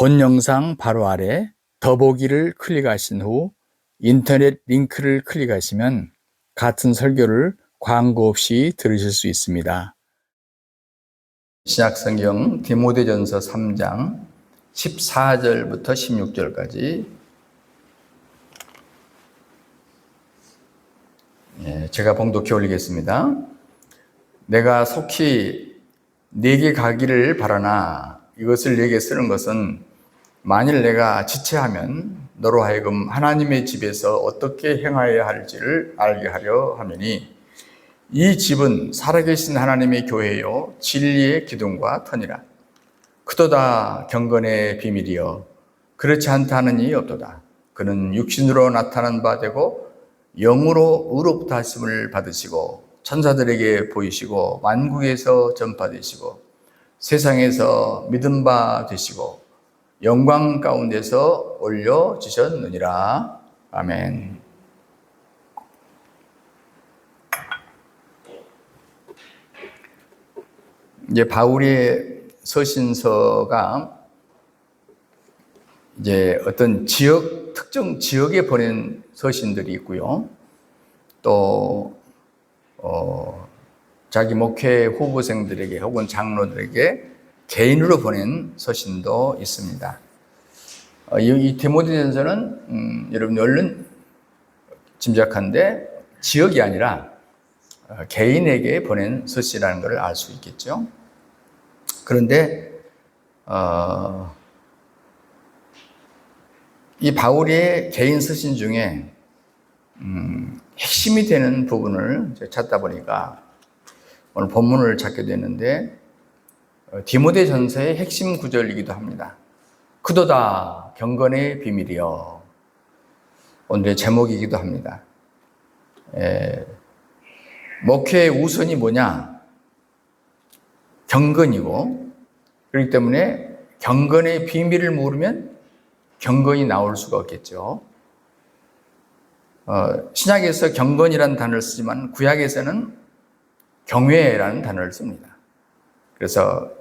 본 영상 바로 아래 더보기를 클릭하신 후 인터넷 링크를 클릭하시면 같은 설교를 광고 없이 들으실 수 있습니다. 신약성경 디모데전서 3장 14절부터 16절까지 제가 봉독해 올리겠습니다. 내가 속히 네게 가기를 바라나 이것을 네게 쓰는 것은 만일 내가 지체하면 너로 하여금 하나님의 집에서 어떻게 행하여야 할지를 알게 하려 함이니 이 집은 살아계신 하나님의 교회요 진리의 기둥과 터니라. 그도다 경건의 비밀이여 그렇지 않다 하는 이 없도다. 그는 육신으로 나타난 바 되고 영으로 의로부터 하심을 받으시고 천사들에게 보이시고 만국에서 전파되시고 세상에서 믿음 바 되시고 영광 가운데서 올려주셨느니라. 아멘. 이제 바울의 서신서가 이제 어떤 특정 지역에 보낸 서신들이 있고요. 또 자기 목회 후보생들에게 혹은 장로들에게 개인으로 보낸 서신도 있습니다. 이 디모데전서는 여러분 얼른 짐작한데 지역이 아니라 개인에게 보낸 서신이라는 것을 알 수 있겠죠. 그런데 이 바울의 개인 서신 중에 핵심이 되는 부분을 찾다 보니까 오늘 본문을 찾게 되는데 디모데전서의 핵심 구절이기도 합니다. 그도다 경건의 비밀이여 오늘의 제목이기도 합니다. 목회의 우선이 뭐냐? 경건이고 그렇기 때문에 경건의 비밀을 모르면 경건이 나올 수가 없겠죠. 신약에서 경건이라는 단어를 쓰지만 구약에서는 경외라는 단어를 씁니다. 그래서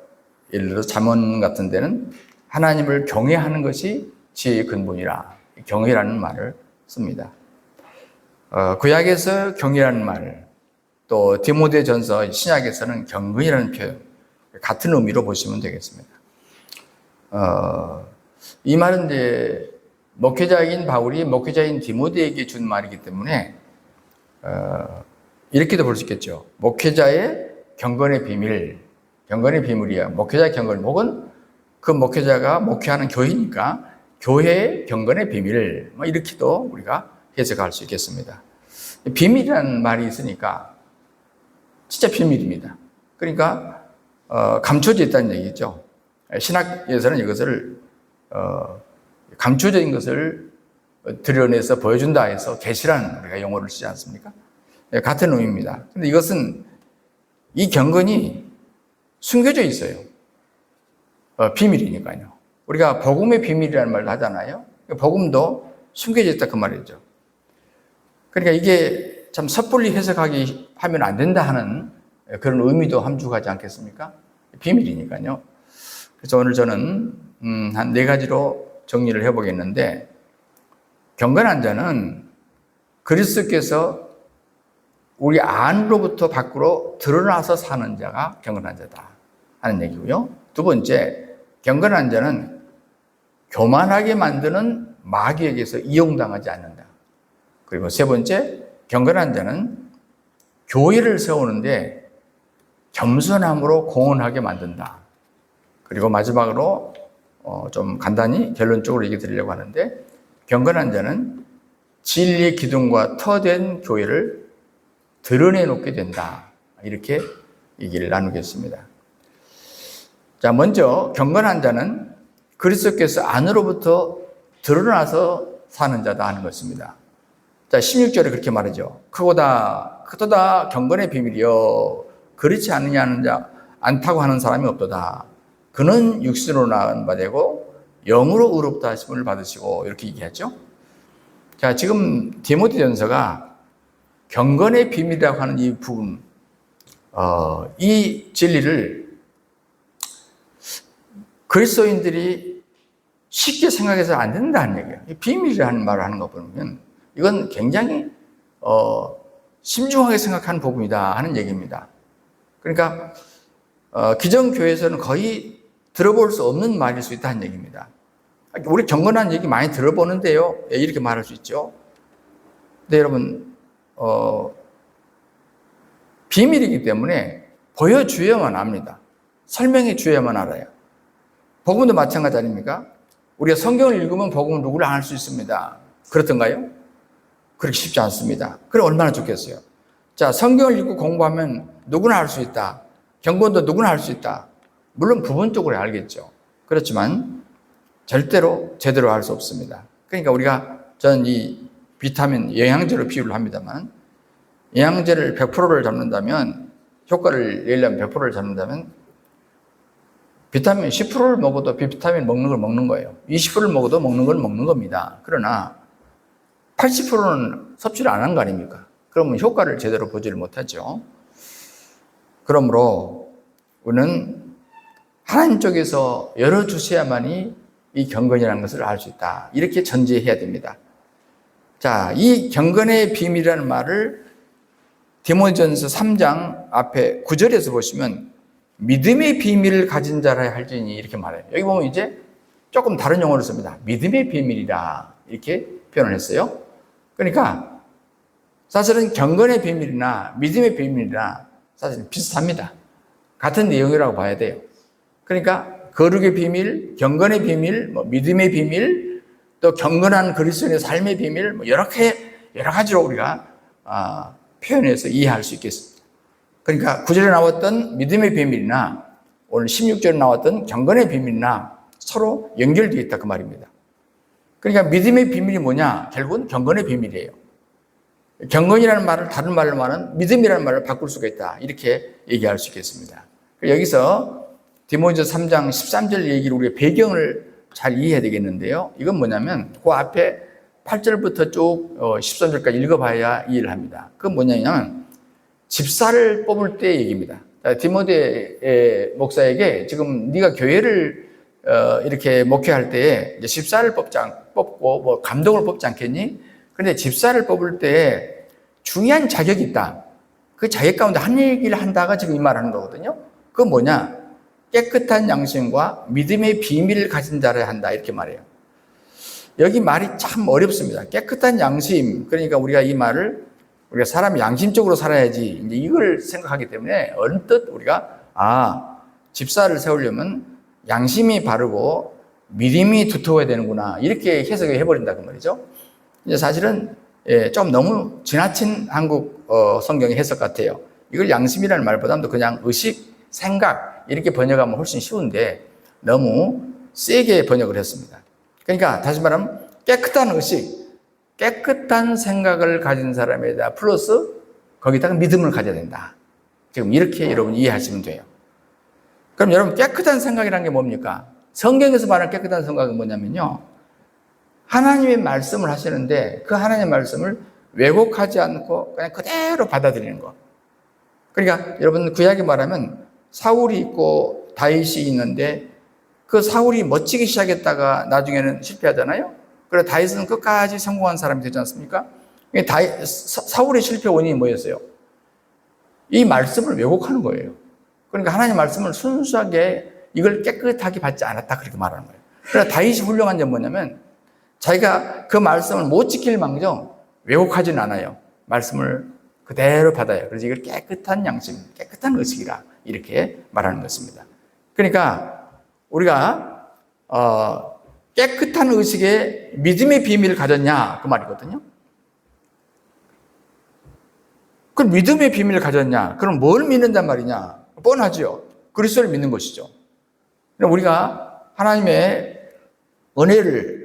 예를 들어 잠언 같은 데는 하나님을 경외하는 것이 지혜의 근본이라 경외라는 말을 씁니다. 구약에서 경외라는 말, 또 디모데전서 신약에서는 경건이라는 표현 같은 의미로 보시면 되겠습니다. 이 말은 이제 목회자인 바울이 목회자인 디모데에게 준 말이기 때문에 이렇게도 볼 수 있겠죠. 목회자의 경건의 비밀, 경건의 비밀이야. 목회자의 경건, 혹은 그 목회자가 목회하는 교회니까 교회의 경건의 비밀, 이렇게도 우리가 해석할 수 있겠습니다. 비밀이라는 말이 있으니까 진짜 비밀입니다. 그러니까 감춰져 있다는 얘기죠. 신학에서는 이것을 감춰진 것을 드러내서 보여준다 해서 계시라는 우리가 용어를 쓰지 않습니까? 같은 의미입니다. 그런데 이것은 이 경건이 숨겨져 있어요. 비밀이니까요. 우리가 복음의 비밀이라는 말도 하잖아요. 복음도 숨겨져 있다 그 말이죠. 그러니까 이게 참 섣불리 해석하기 하면 안 된다 하는 그런 의미도 함축하지 않겠습니까? 비밀이니까요. 그래서 오늘 저는 한 4가지로 정리를 해보겠는데, 경건한 자는 그리스도께서 우리 안으로부터 밖으로 드러나서 사는 자가 경건한 자다 하는 얘기고요. 두 번째, 경건한 자는 교만하게 만드는 마귀에게서 이용당하지 않는다. 그리고 세 번째, 경건한 자는 교회를 세우는데 겸손함으로 공헌하게 만든다. 그리고 마지막으로 좀 간단히 결론적으로 얘기 드리려고 하는데, 경건한 자는 진리의 기둥과 터된 교회를 드러내놓게 된다. 이렇게 얘기를 나누겠습니다. 자, 먼저 경건한 자는 그리스도께서 안으로부터 드러나서 사는 자다 하는 것입니다. 자, 16절에 그렇게 말하죠. 크도다 경건의 비밀이여 그렇지 않다고 하는 사람이 없도다. 그는 육신으로 낳은 바 되고 영으로 의롭다 하심을 받으시고 이렇게 얘기하죠. 자, 지금 디모데전서가 경건의 비밀이라고 하는 이 부분, 이 진리를 그리스도인들이 쉽게 생각해서 안 된다는 얘기예요. 비밀이라는 말을 하는 거 보면 이건 굉장히 신중하게 생각하는 부분이다 하는 얘기입니다. 그러니까 기존교회에서는 거의 들어볼 수 없는 말일 수 있다는 얘기입니다. 우리 경건한 얘기 많이 들어보는데요, 이렇게 말할 수 있죠. 근데 여러분 비밀이기 때문에 보여주어야만 합니다. 설명해 주어야만 알아요. 복음도 마찬가지 아닙니까? 우리가 성경을 읽으면 복음은 누구나 알 수 있습니다. 그렇던가요? 그렇게 쉽지 않습니다. 그럼 얼마나 좋겠어요. 자, 성경을 읽고 공부하면 누구나 알 수 있다. 경건도 누구나 알 수 있다. 물론 부분적으로 알겠죠. 그렇지만 절대로 제대로 알 수 없습니다. 그러니까 저는 이 비타민 영양제로 비유를 합니다만, 영양제를 100%를 잡는다면, 효과를 내려면 100%를 잡는다면 비타민 10%를 먹어도 비타민 먹는 걸 먹는 거예요. 20%를 먹어도 먹는 걸 먹는 겁니다. 그러나 80%는 섭취를 안 한 거 아닙니까? 그러면 효과를 제대로 보지를 못하죠. 그러므로 우리는 하나님 쪽에서 열어주셔야만이 이 경건이라는 것을 알 수 있다. 이렇게 전제해야 됩니다. 자, 이 경건의 비밀이라는 말을 디모데전서 3장 앞에 9절에서 보시면 믿음의 비밀을 가진 자라 할지니 이렇게 말해요. 여기 보면 이제 조금 다른 용어를 씁니다. 믿음의 비밀이라 이렇게 표현을 했어요. 그러니까 사실은 경건의 비밀이나 믿음의 비밀이나 사실 비슷합니다. 같은 내용이라고 봐야 돼요. 그러니까 거룩의 비밀, 경건의 비밀, 믿음의 비밀, 또 경건한 그리스도인의 삶의 비밀, 여러 가지로 우리가 표현해서 이해할 수 있겠습니다. 그러니까 9절에 나왔던 믿음의 비밀이나 오늘 16절에 나왔던 경건의 비밀이나 서로 연결되어 있다 그 말입니다. 그러니까 믿음의 비밀이 뭐냐? 결국은 경건의 비밀이에요. 경건이라는 말을 다른 말로 말하면 믿음이라는 말을 바꿀 수가 있다. 이렇게 얘기할 수 있겠습니다. 여기서 디모데전서 3장 13절 얘기를 우리가 배경을 잘 이해해야 되겠는데요. 이건 뭐냐면 그 앞에 8절부터 쭉 13절까지 읽어봐야 이해를 합니다. 그건 뭐냐면 집사를 뽑을 때 얘기입니다. 디모데 목사에게 지금 네가 교회를 이렇게 목회할 때에 집사를 뽑고 뭐 감독을 뽑지 않겠니? 그런데 집사를 뽑을 때 중요한 자격이 있다. 그 자격 가운데 한 얘기를 한다가 지금 이 말하는 거거든요. 그건 뭐냐? 깨끗한 양심과 믿음의 비밀을 가진 자를 한다 이렇게 말해요. 여기 말이 참 어렵습니다. 깨끗한 양심, 그러니까 우리가 이 말을 우리가 사람이 양심적으로 살아야지 이제 이걸 생각하기 때문에 언뜻 우리가 집사를 세우려면 양심이 바르고 믿음이 두터워야 되는구나 이렇게 해석을 해버린다 그 말이죠. 이제 사실은 좀 너무 지나친 한국 성경의 해석 같아요. 이걸 양심이라는 말보다도 그냥 의식, 생각 이렇게 번역하면 훨씬 쉬운데 너무 세게 번역을 했습니다. 그러니까 다시 말하면 깨끗한 의식, 깨끗한 생각을 가진 사람에다 플러스 거기다가 믿음을 가져야 된다. 지금 이렇게 여러분 이해하시면 돼요. 그럼 여러분 깨끗한 생각이라는 게 뭡니까? 성경에서 말하는 깨끗한 생각은 뭐냐면요. 하나님의 말씀을 하시는데 그 하나님의 말씀을 왜곡하지 않고 그냥 그대로 받아들이는 거. 그러니까 여러분 구약에 말하면 사울이 있고 다윗이 있는데 그 사울이 멋지게 시작했다가 나중에는 실패하잖아요. 그래서 다윗은 끝까지 성공한 사람이 되지 않습니까? 사울의 실패 원인이 뭐였어요? 이 말씀을 왜곡하는 거예요. 그러니까 하나님의 말씀을 순수하게 이걸 깨끗하게 받지 않았다 그렇게 말하는 거예요. 그래서 다윗이 훌륭한 점은 뭐냐면 자기가 그 말씀을 못 지킬 망정 왜곡하지는 않아요. 말씀을 그대로 받아요. 그래서 이걸 깨끗한 양심, 깨끗한 의식이라 이렇게 말하는 것입니다. 그러니까 우리가 깨끗한 의식에 믿음의 비밀을 가졌냐 그 말이거든요. 그 믿음의 비밀을 가졌냐? 그럼 뭘 믿는단 말이냐? 뻔하죠. 그리스도를 믿는 것이죠. 우리가 하나님의 은혜를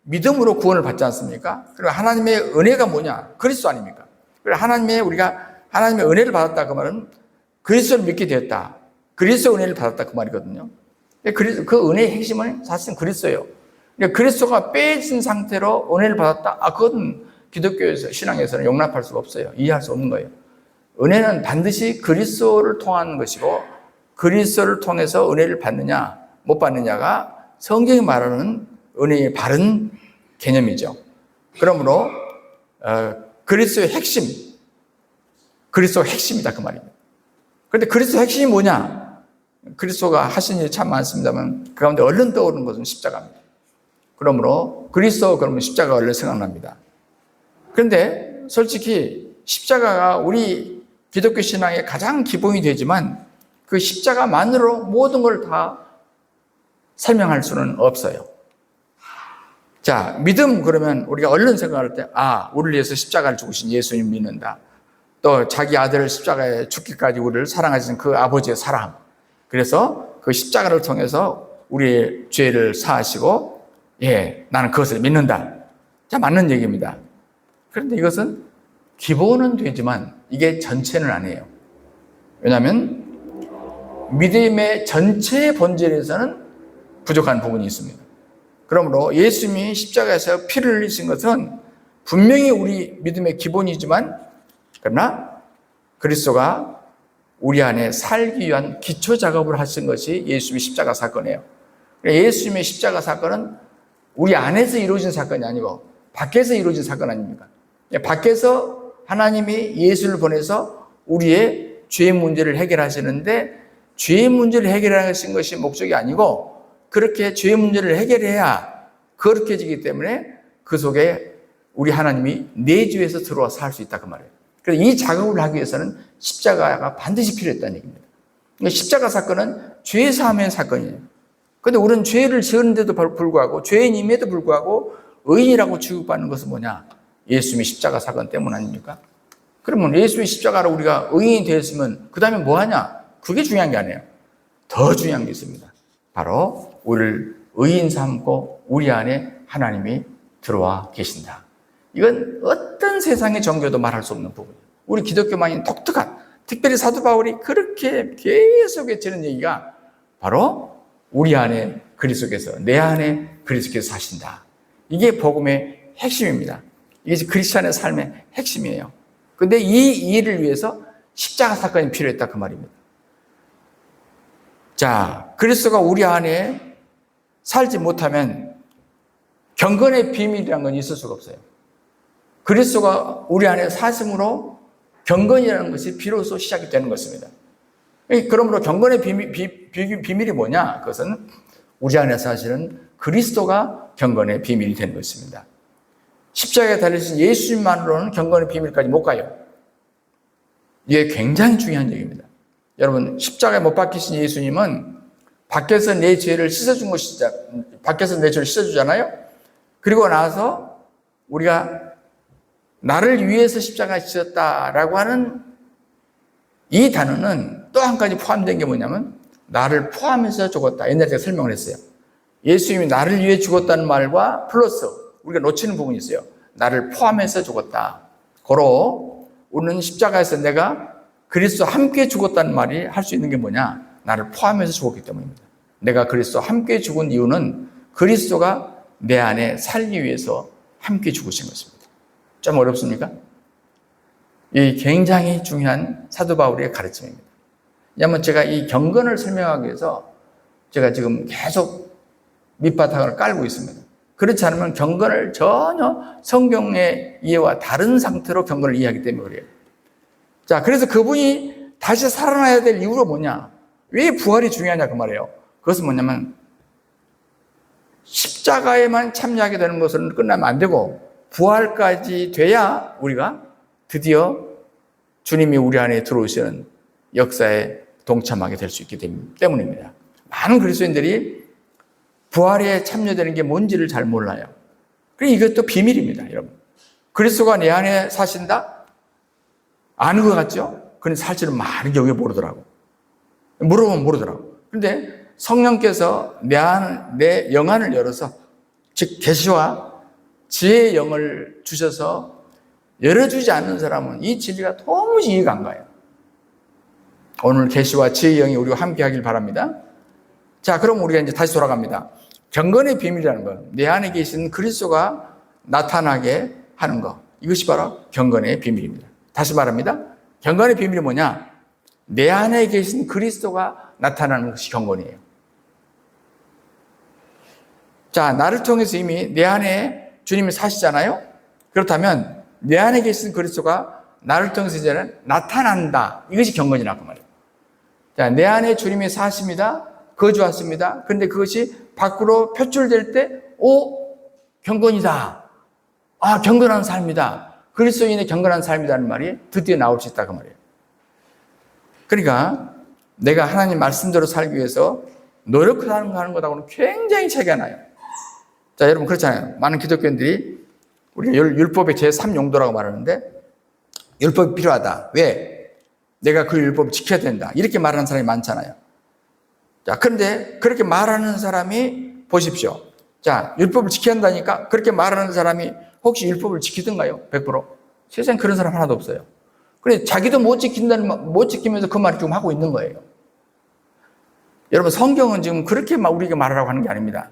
믿음으로 구원을 받지 않습니까? 그리고 하나님의 은혜가 뭐냐? 그리스도 아닙니까? 그리고 우리가 하나님의 은혜를 받았다 그 말은 그리스도를 믿게 되었다. 그리스도 은혜를 받았다 그 말이거든요. 그 은혜의 핵심은 사실은 그리스도예요. 그리스도가 빼진 상태로 은혜를 받았다. 그건 기독교에서 신앙에서는 용납할 수가 없어요. 이해할 수 없는 거예요. 은혜는 반드시 그리스도를 통한 것이고 그리스도를 통해서 은혜를 받느냐 못 받느냐가 성경이 말하는 은혜의 바른 개념이죠. 그러므로 그리스도의 그리스도가 핵심이다 그 말입니다. 그런데 그리스도의 핵심이 뭐냐? 그리스도가 하신 일이 참 많습니다만 그 가운데 얼른 떠오르는 것은 십자가입니다. 그러므로 그리스도 그러면 십자가가 얼른 생각납니다. 그런데 솔직히 십자가가 우리 기독교 신앙의 가장 기본이 되지만 그 십자가만으로 모든 걸 다 설명할 수는 없어요. 자, 믿음 그러면 우리가 얼른 생각할 때, 우리를 위해서 십자가를 죽으신 예수님 믿는다. 또 자기 아들을 십자가에 죽기까지 우리를 사랑하신 그 아버지의 사랑. 그래서 그 십자가를 통해서 우리의 죄를 사하시고, 나는 그것을 믿는다. 자, 맞는 얘기입니다. 그런데 이것은 기본은 되지만 이게 전체는 아니에요. 왜냐하면 믿음의 전체 본질에서는 부족한 부분이 있습니다. 그러므로 예수님이 십자가에서 피를 흘리신 것은 분명히 우리 믿음의 기본이지만 그러나 그리스도가 우리 안에 살기 위한 기초 작업을 하신 것이 예수님의 십자가 사건이에요. 예수님의 십자가 사건은 우리 안에서 이루어진 사건이 아니고 밖에서 이루어진 사건 아닙니까? 밖에서 하나님이 예수를 보내서 우리의 죄의 문제를 해결하시는데 죄의 문제를 해결하신 것이 목적이 아니고 그렇게 죄의 문제를 해결해야 거룩해지기 때문에 그 속에 우리 하나님이 내주에서 들어와서 살 수 있다 그 말이에요. 그래서 이 작업을 하기 위해서는 십자가가 반드시 필요했다는 얘기입니다. 그러니까 십자가 사건은 죄 사함의 사건이에요. 그런데 우리는 죄를 지었는데도 불구하고 죄인임에도 불구하고 의인이라고 취급받는 것은 뭐냐? 예수님의 십자가 사건 때문 아닙니까? 그러면 예수님의 십자가로 우리가 의인이 되었으면 그 다음에 뭐 하냐? 그게 중요한 게 아니에요. 더 중요한 게 있습니다. 바로 우리를 의인 삼고 우리 안에 하나님이 들어와 계신다. 이건 어떤 세상의 종교도 말할 수 없는 부분이에요. 우리 기독교만이 독특한, 특별히 사도 바울이 그렇게 계속 외치는 얘기가 바로 우리 안에 그리스도께서, 내 안에 그리스도께서 사신다. 이게 복음의 핵심입니다. 이게 크리스찬의 삶의 핵심이에요. 그런데 이 일을 위해서 십자가 사건이 필요했다 그 말입니다. 자, 그리스도가 우리 안에 살지 못하면 경건의 비밀이라는 건 있을 수가 없어요. 그리스도가 우리 안에 사심으로 경건이라는 것이 비로소 시작이 되는 것입니다. 그러므로 경건의 비밀이 뭐냐? 그것은 우리 안에 사실은 그리스도가 경건의 비밀이 되는 것입니다. 십자가에 달리신 예수님만으로는 경건의 비밀까지 못 가요. 이게 굉장히 중요한 얘기입니다. 여러분, 십자가에 못 박히신 예수님은 밖에서 내 죄를 씻어준 것이자, 밖에서 내 죄를 씻어주잖아요? 그리고 나서 우리가 나를 위해서 십자가에 지었다라고 하는 이 단어는 또 한 가지 포함된 게 뭐냐면 나를 포함해서 죽었다. 옛날에 제가 설명을 했어요. 예수님이 나를 위해 죽었다는 말과 플러스 우리가 놓치는 부분이 있어요. 나를 포함해서 죽었다. 고로 우리는 십자가에서 내가 그리스도 함께 죽었다는 말이 할 수 있는 게 뭐냐? 나를 포함해서 죽었기 때문입니다. 내가 그리스도 함께 죽은 이유는 그리스도가 내 안에 살기 위해서 함께 죽으신 것입니다. 좀 어렵습니까? 이 굉장히 중요한 사도 바울의 가르침입니다. 왜냐하면 제가 이 경건을 설명하기 위해서 제가 지금 계속 밑바탕을 깔고 있습니다. 그렇지 않으면 경건을 전혀 성경의 이해와 다른 상태로 경건을 이해하기 때문에 그래요. 자, 그래서 그분이 다시 살아나야 될 이유가 뭐냐? 왜 부활이 중요하냐 그 말이에요. 그것은 뭐냐면 십자가에만 참여하게 되는 것은 끝나면 안 되고 부활까지 돼야 우리가 드디어 주님이 우리 안에 들어오시는 역사에 동참하게 될 수 있기 때문입니다. 많은 그리스도인들이 부활에 참여되는 게 뭔지를 잘 몰라요. 그리고 이것도 비밀입니다, 여러분. 그리스도가 내 안에 사신다? 아는 것 같죠? 그런데 사실은 많은 경우에 모르더라고. 물어보면 모르더라고. 그런데 성령께서 내 영안을 열어서, 즉 계시와 지혜의 영을 주셔서 열어주지 않는 사람은 이 진리가 도무지 이해가 안 가요. 오늘 계시와 지혜의 영이 우리와 함께 하길 바랍니다. 자, 그럼 우리가 이제 다시 돌아갑니다. 경건의 비밀이라는 건 내 안에 계신 그리스도가 나타나게 하는 것. 이것이 바로 경건의 비밀입니다. 다시 말합니다. 경건의 비밀이 뭐냐? 내 안에 계신 그리스도가 나타나는 것이 경건이에요. 자, 나를 통해서 이미 내 안에 주님이 사시잖아요. 그렇다면 내 안에 계신 그리스도가 나를 통해서 이제는 나타난다. 이것이 경건이라고 말이에요. 자, 내 안에 주님이 사십니다. 거주하십니다. 그런데 그것이 밖으로 표출될 때, 경건이다. 아, 경건한 삶이다. 그리스도인의 경건한 삶이라는 말이 드디어 나올 수 있다. 그 말이에요. 그러니까 내가 하나님 말씀대로 살기 위해서 노력하는 것하고는 굉장히 차이가 나요. 자, 여러분 그렇잖아요. 많은 기독교인들이 우리가 율법의 제3용도라고 말하는데 율법이 필요하다. 왜? 내가 그 율법을 지켜야 된다. 이렇게 말하는 사람이 많잖아요. 자, 그런데 그렇게 말하는 사람이 보십시오. 자, 율법을 지켜야 한다니까 그렇게 말하는 사람이 혹시 율법을 지키던가요? 100%? 세상에 그런 사람 하나도 없어요. 그래, 자기도 못 지키면서 그 말을 지금 하고 있는 거예요. 여러분, 성경은 지금 그렇게 우리에게 말하라고 하는 게 아닙니다.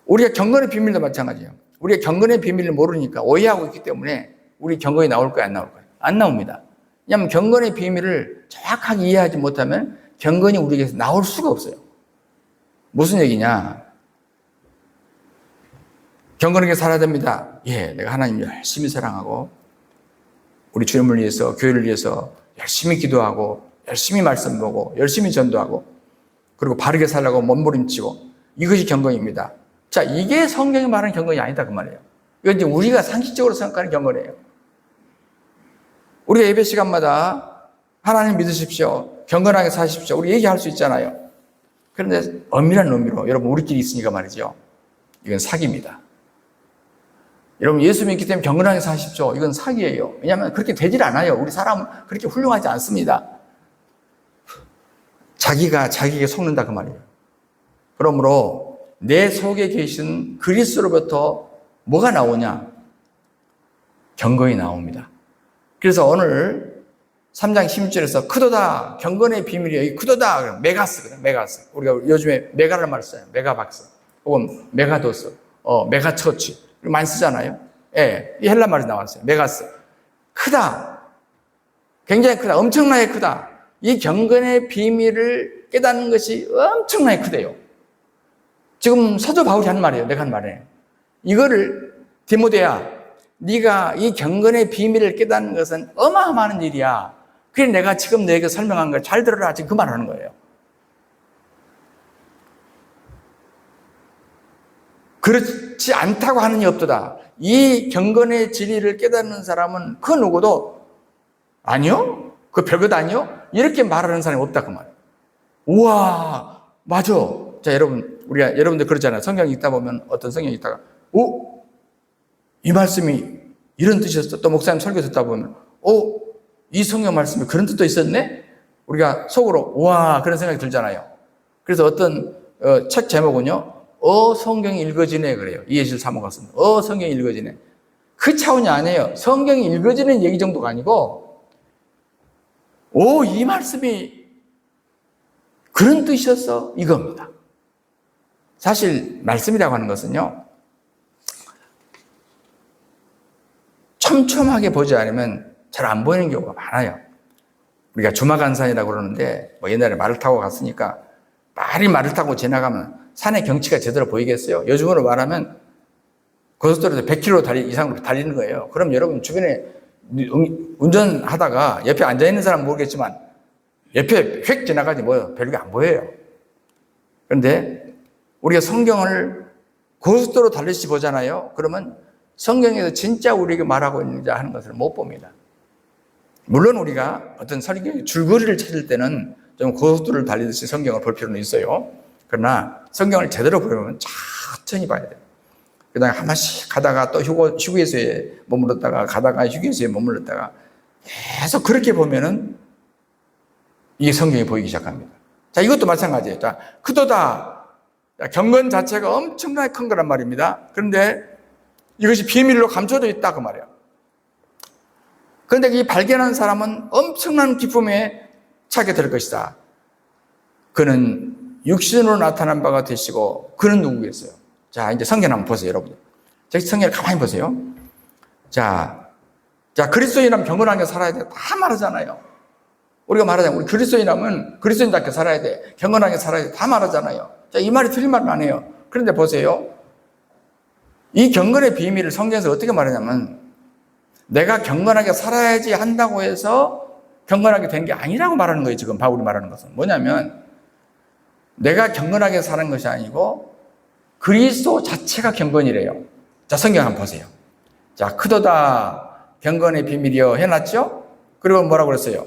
우리가 경건의 비밀도 마찬가지예요. 우리가 경건의 비밀을 모르니까 오해하고 있기 때문에 우리 경건이 나올 거예요, 안 나올 거예요? 안 나옵니다. 왜냐하면 경건의 비밀을 정확하게 이해하지 못하면 경건이 우리에게서 나올 수가 없어요. 무슨 얘기냐? 경건하게 살아야 됩니다. 예, 내가 하나님 열심히 사랑하고 우리 주님을 위해서, 교회를 위해서 열심히 기도하고 열심히 말씀 보고 열심히 전도하고 그리고 바르게 살라고 몸부림치고 이것이 경건입니다. 자, 이게 성경이 말하는 경건이 아니다 그 말이에요. 이건 이제 우리가 상식적으로 생각하는 경건이에요. 우리가 예배 시간마다 하나님 믿으십시오. 경건하게 사십시오. 우리 얘기할 수 있잖아요. 그런데 엄밀한 의미로 여러분 우리끼리 있으니까 말이죠. 이건 사기입니다. 여러분 예수 믿기 때문에 경건하게 사십시오. 이건 사기예요. 왜냐하면 그렇게 되질 않아요. 우리 사람은 그렇게 훌륭하지 않습니다. 자기가 자기에게 속는다 그 말이에요. 그러므로 내 속에 계신 그리스도로부터 뭐가 나오냐? 경건이 나옵니다. 그래서 오늘 3장 16절에서 크도다 경건의 비밀이에요. 크도다 메가스거든요. 메가스. 우리가 요즘에 메가를 말 써요. 메가박스 혹은 메가도스, 메가처치 많이 쓰잖아요. 예, 이 헬라 말이 나왔어요. 메가스. 크다. 굉장히 크다. 엄청나게 크다. 이 경건의 비밀을 깨닫는 것이 엄청나게 크대요. 지금 사도 바울이 한 말이에요. 내가 한 말이에요. 이거를 디모데야, 네가 이 경건의 비밀을 깨닫는 것은 어마어마한 일이야. 그래 내가 지금 너에게 설명한 걸 잘 들어라. 지금 그 말을 하는 거예요. 그렇지 않다고 하는 이 없도다. 이 경건의 진리를 깨닫는 사람은 그 누구도 아니요? 그 별것 아니요? 이렇게 말하는 사람이 없다 그 말이에요. 우와, 맞아. 자, 여러분들 그러잖아요. 성경 읽다 보면 어떤 성경 읽다가 이 말씀이 이런 뜻이었어. 또 목사님 설교 듣다 보면 이 성경 말씀이 그런 뜻도 있었네? 우리가 속으로 우와 그런 생각이 들잖아요. 그래서 어떤 책 제목은요. 성경이 읽어지네 그래요. 이해실 사모 같습니다. 성경이 읽어지네. 그 차원이 아니에요. 성경이 읽어지는 얘기 정도가 아니고 이 말씀이 그런 뜻이었어? 이겁니다. 사실 말씀이라고 하는 것은요. 촘촘하게 보지 않으면 잘 안 보이는 경우가 많아요. 우리가 주마간산이라고 그러는데 옛날에 말을 타고 갔으니까 말을 타고 지나가면 산의 경치가 제대로 보이겠어요? 요즘으로 말하면 고속도로에서 100km 이상으로 달리는 거예요. 그럼 여러분 주변에 운전하다가 옆에 앉아있는 사람은 모르겠지만 옆에 휙 지나가지 별게 안 보여요. 그런데 우리가 성경을 고속도로 달리시 보잖아요. 그러면 성경에서 진짜 우리에게 말하고 있는지 하는 것을 못 봅니다. 물론 우리가 어떤 설교 줄거리를 찾을 때는 좀 고속도로를 달리듯이 성경을 볼 필요는 있어요. 그러나 성경을 제대로 보려면 천천히 봐야 돼요. 그 다음에 한 번씩 가다가 또 휴게소에 머물렀다가 가다가 휴게소에 머물렀다가 계속 그렇게 보면은 이게 성경이 보이기 시작합니다. 자, 이것도 마찬가지예요. 자, 크도다. 경건 자체가 엄청나게 큰 거란 말입니다. 그런데 이것이 비밀로 감춰져 있다 그 말이에요. 그런데 이 발견한 사람은 엄청난 기쁨에 차게 될 것이다. 그는 육신으로 나타난 바가 되시고 그는 누구겠어요? 자, 이제 성경 한번 보세요, 여러분. 성경을 가만히 보세요. 자, 그리스도인이라면 경건하게 살아야 돼. 다 말하잖아요. 우리가 말하잖아요. 우리 그리스도인이라면 그리스도인답게 살아야 돼. 경건하게 살아야 돼. 다 말하잖아요. 자, 이 말이 틀린 말은 아니에요. 그런데 보세요. 이 경건의 비밀을 성경에서 어떻게 말하냐면 내가 경건하게 살아야지 한다고 해서 경건하게 된 게 아니라고 말하는 거예요. 지금 바울이 말하는 것은 뭐냐면 내가 경건하게 사는 것이 아니고 그리스도 자체가 경건이래요. 자, 성경 한번 보세요. 자, 크도다 경건의 비밀이여 해놨죠? 그리고 뭐라고 그랬어요?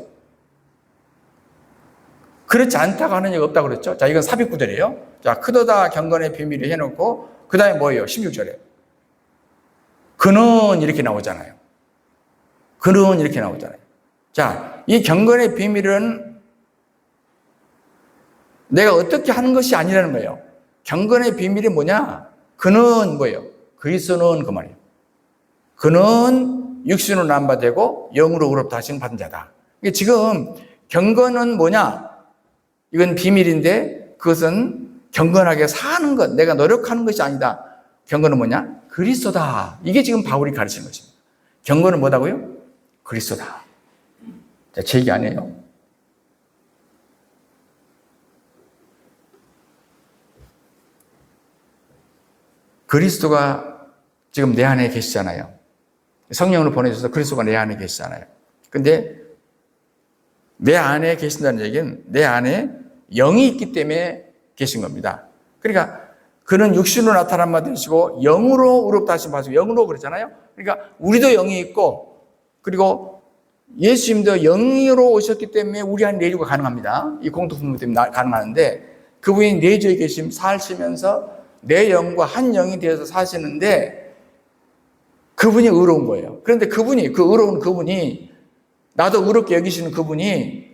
그렇지 않다고 하는 얘기가 없다고 그랬죠? 자, 이건 삽입구절이에요. 자, 크도다 경건의 비밀이 해놓고 그 다음에 뭐예요? 16절에 그는 이렇게 나오잖아요. 그는 이렇게 나오잖아요. 자, 이 경건의 비밀은 내가 어떻게 하는 것이 아니라는 거예요. 경건의 비밀이 뭐냐? 그는 뭐예요? 그리스도는 그 말이에요. 그는 육신으로 남바되고 영으로 의롭다 하심 받은 자다. 지금 경건은 뭐냐? 이건 비밀인데 그것은 경건하게 사는 것, 내가 노력하는 것이 아니다. 경건은 뭐냐? 그리스도다. 이게 지금 바울이 가르치는 것입니다. 경건은 뭐다고요? 그리스도다. 제 얘기 아니에요. 그리스도가 지금 내 안에 계시잖아요. 성령을 보내줘서 그리스도가 내 안에 계시잖아요. 근데 내 안에 계신다는 얘기는 내 안에 영이 있기 때문에 계신 겁니다. 그러니까 그는 육신으로 나타난 바 되시고 영으로 의롭다 하신 바시고 영으로 그랬잖아요. 그러니까 우리도 영이 있고 그리고 예수님도 영으로 오셨기 때문에 우리 안에 내주가 가능합니다. 이 공통분명 때문에 가능하는데 그분이 내주에 계심 사시면서 내 영과 한 영이 되어서 사시는데 그분이 의로운 거예요. 그런데 그분이 그 의로운 그분이 나도 의롭게 여기시는 그분이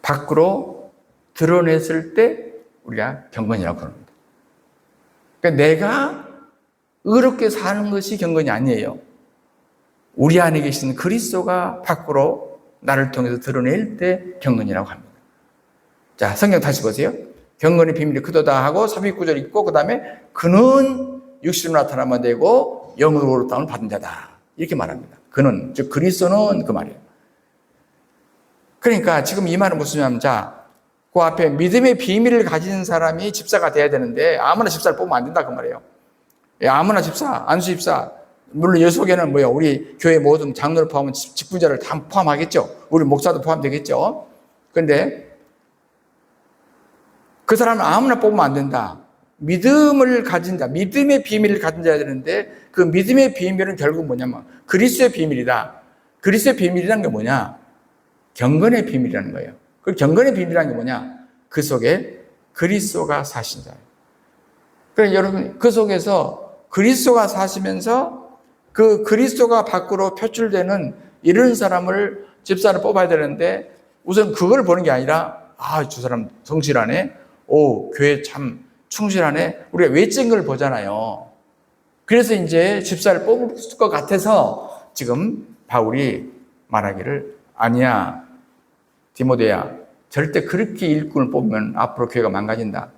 밖으로 드러냈을 때 우리가 경건이라고 합니다. 그러니까 내가 의롭게 사는 것이 경건이 아니에요. 우리 안에 계신 그리스도가 밖으로 나를 통해서 드러낼 때 경건이라고 합니다. 자, 성경 다시 보세요. 경건의 비밀이 크도다 하고 39절 있고 그 다음에 그는 육신으로 나타나면 되고 영으로 의롭다함을 받은 자다. 이렇게 말합니다. 그는, 즉 그리스도는 그 말이에요. 그러니까 지금 이 말은 무슨 말이냐면 자, 그 앞에 믿음의 비밀을 가진 사람이 집사가 돼야 되는데 아무나 집사를 뽑으면 안 된다 그 말이에요. 아무나 집사, 안수 집사, 물론 이 속에는 뭐예요? 우리 교회 모든 장로를 포함한 직분자를 다 포함하겠죠. 우리 목사도 포함되겠죠. 그런데 그 사람은 아무나 뽑으면 안 된다. 믿음을 가진 자, 믿음의 비밀을 가진 자야 되는데 그 믿음의 비밀은 결국 뭐냐면 그리스도의 비밀이다. 그리스도의 비밀이라는 게 뭐냐? 경건의 비밀이라는 거예요. 그 경건의 비밀이라는 게 뭐냐? 그 속에 그리스도가 사신 자예요. 그러니까 여러분 그 속에서 그리스도가 사시면서 그 그리스도가 밖으로 표출되는 이런 사람을 집사를 뽑아야 되는데 우선 그걸 보는 게 아니라 저 사람 성실하네. 교회 참 충실하네. 우리가 외적인 걸 보잖아요. 그래서 이제 집사를 뽑을 것 같아서 지금 바울이 말하기를 아니야. 디모데야. 절대 그렇게 일꾼을 뽑으면 앞으로 교회가 망가진다.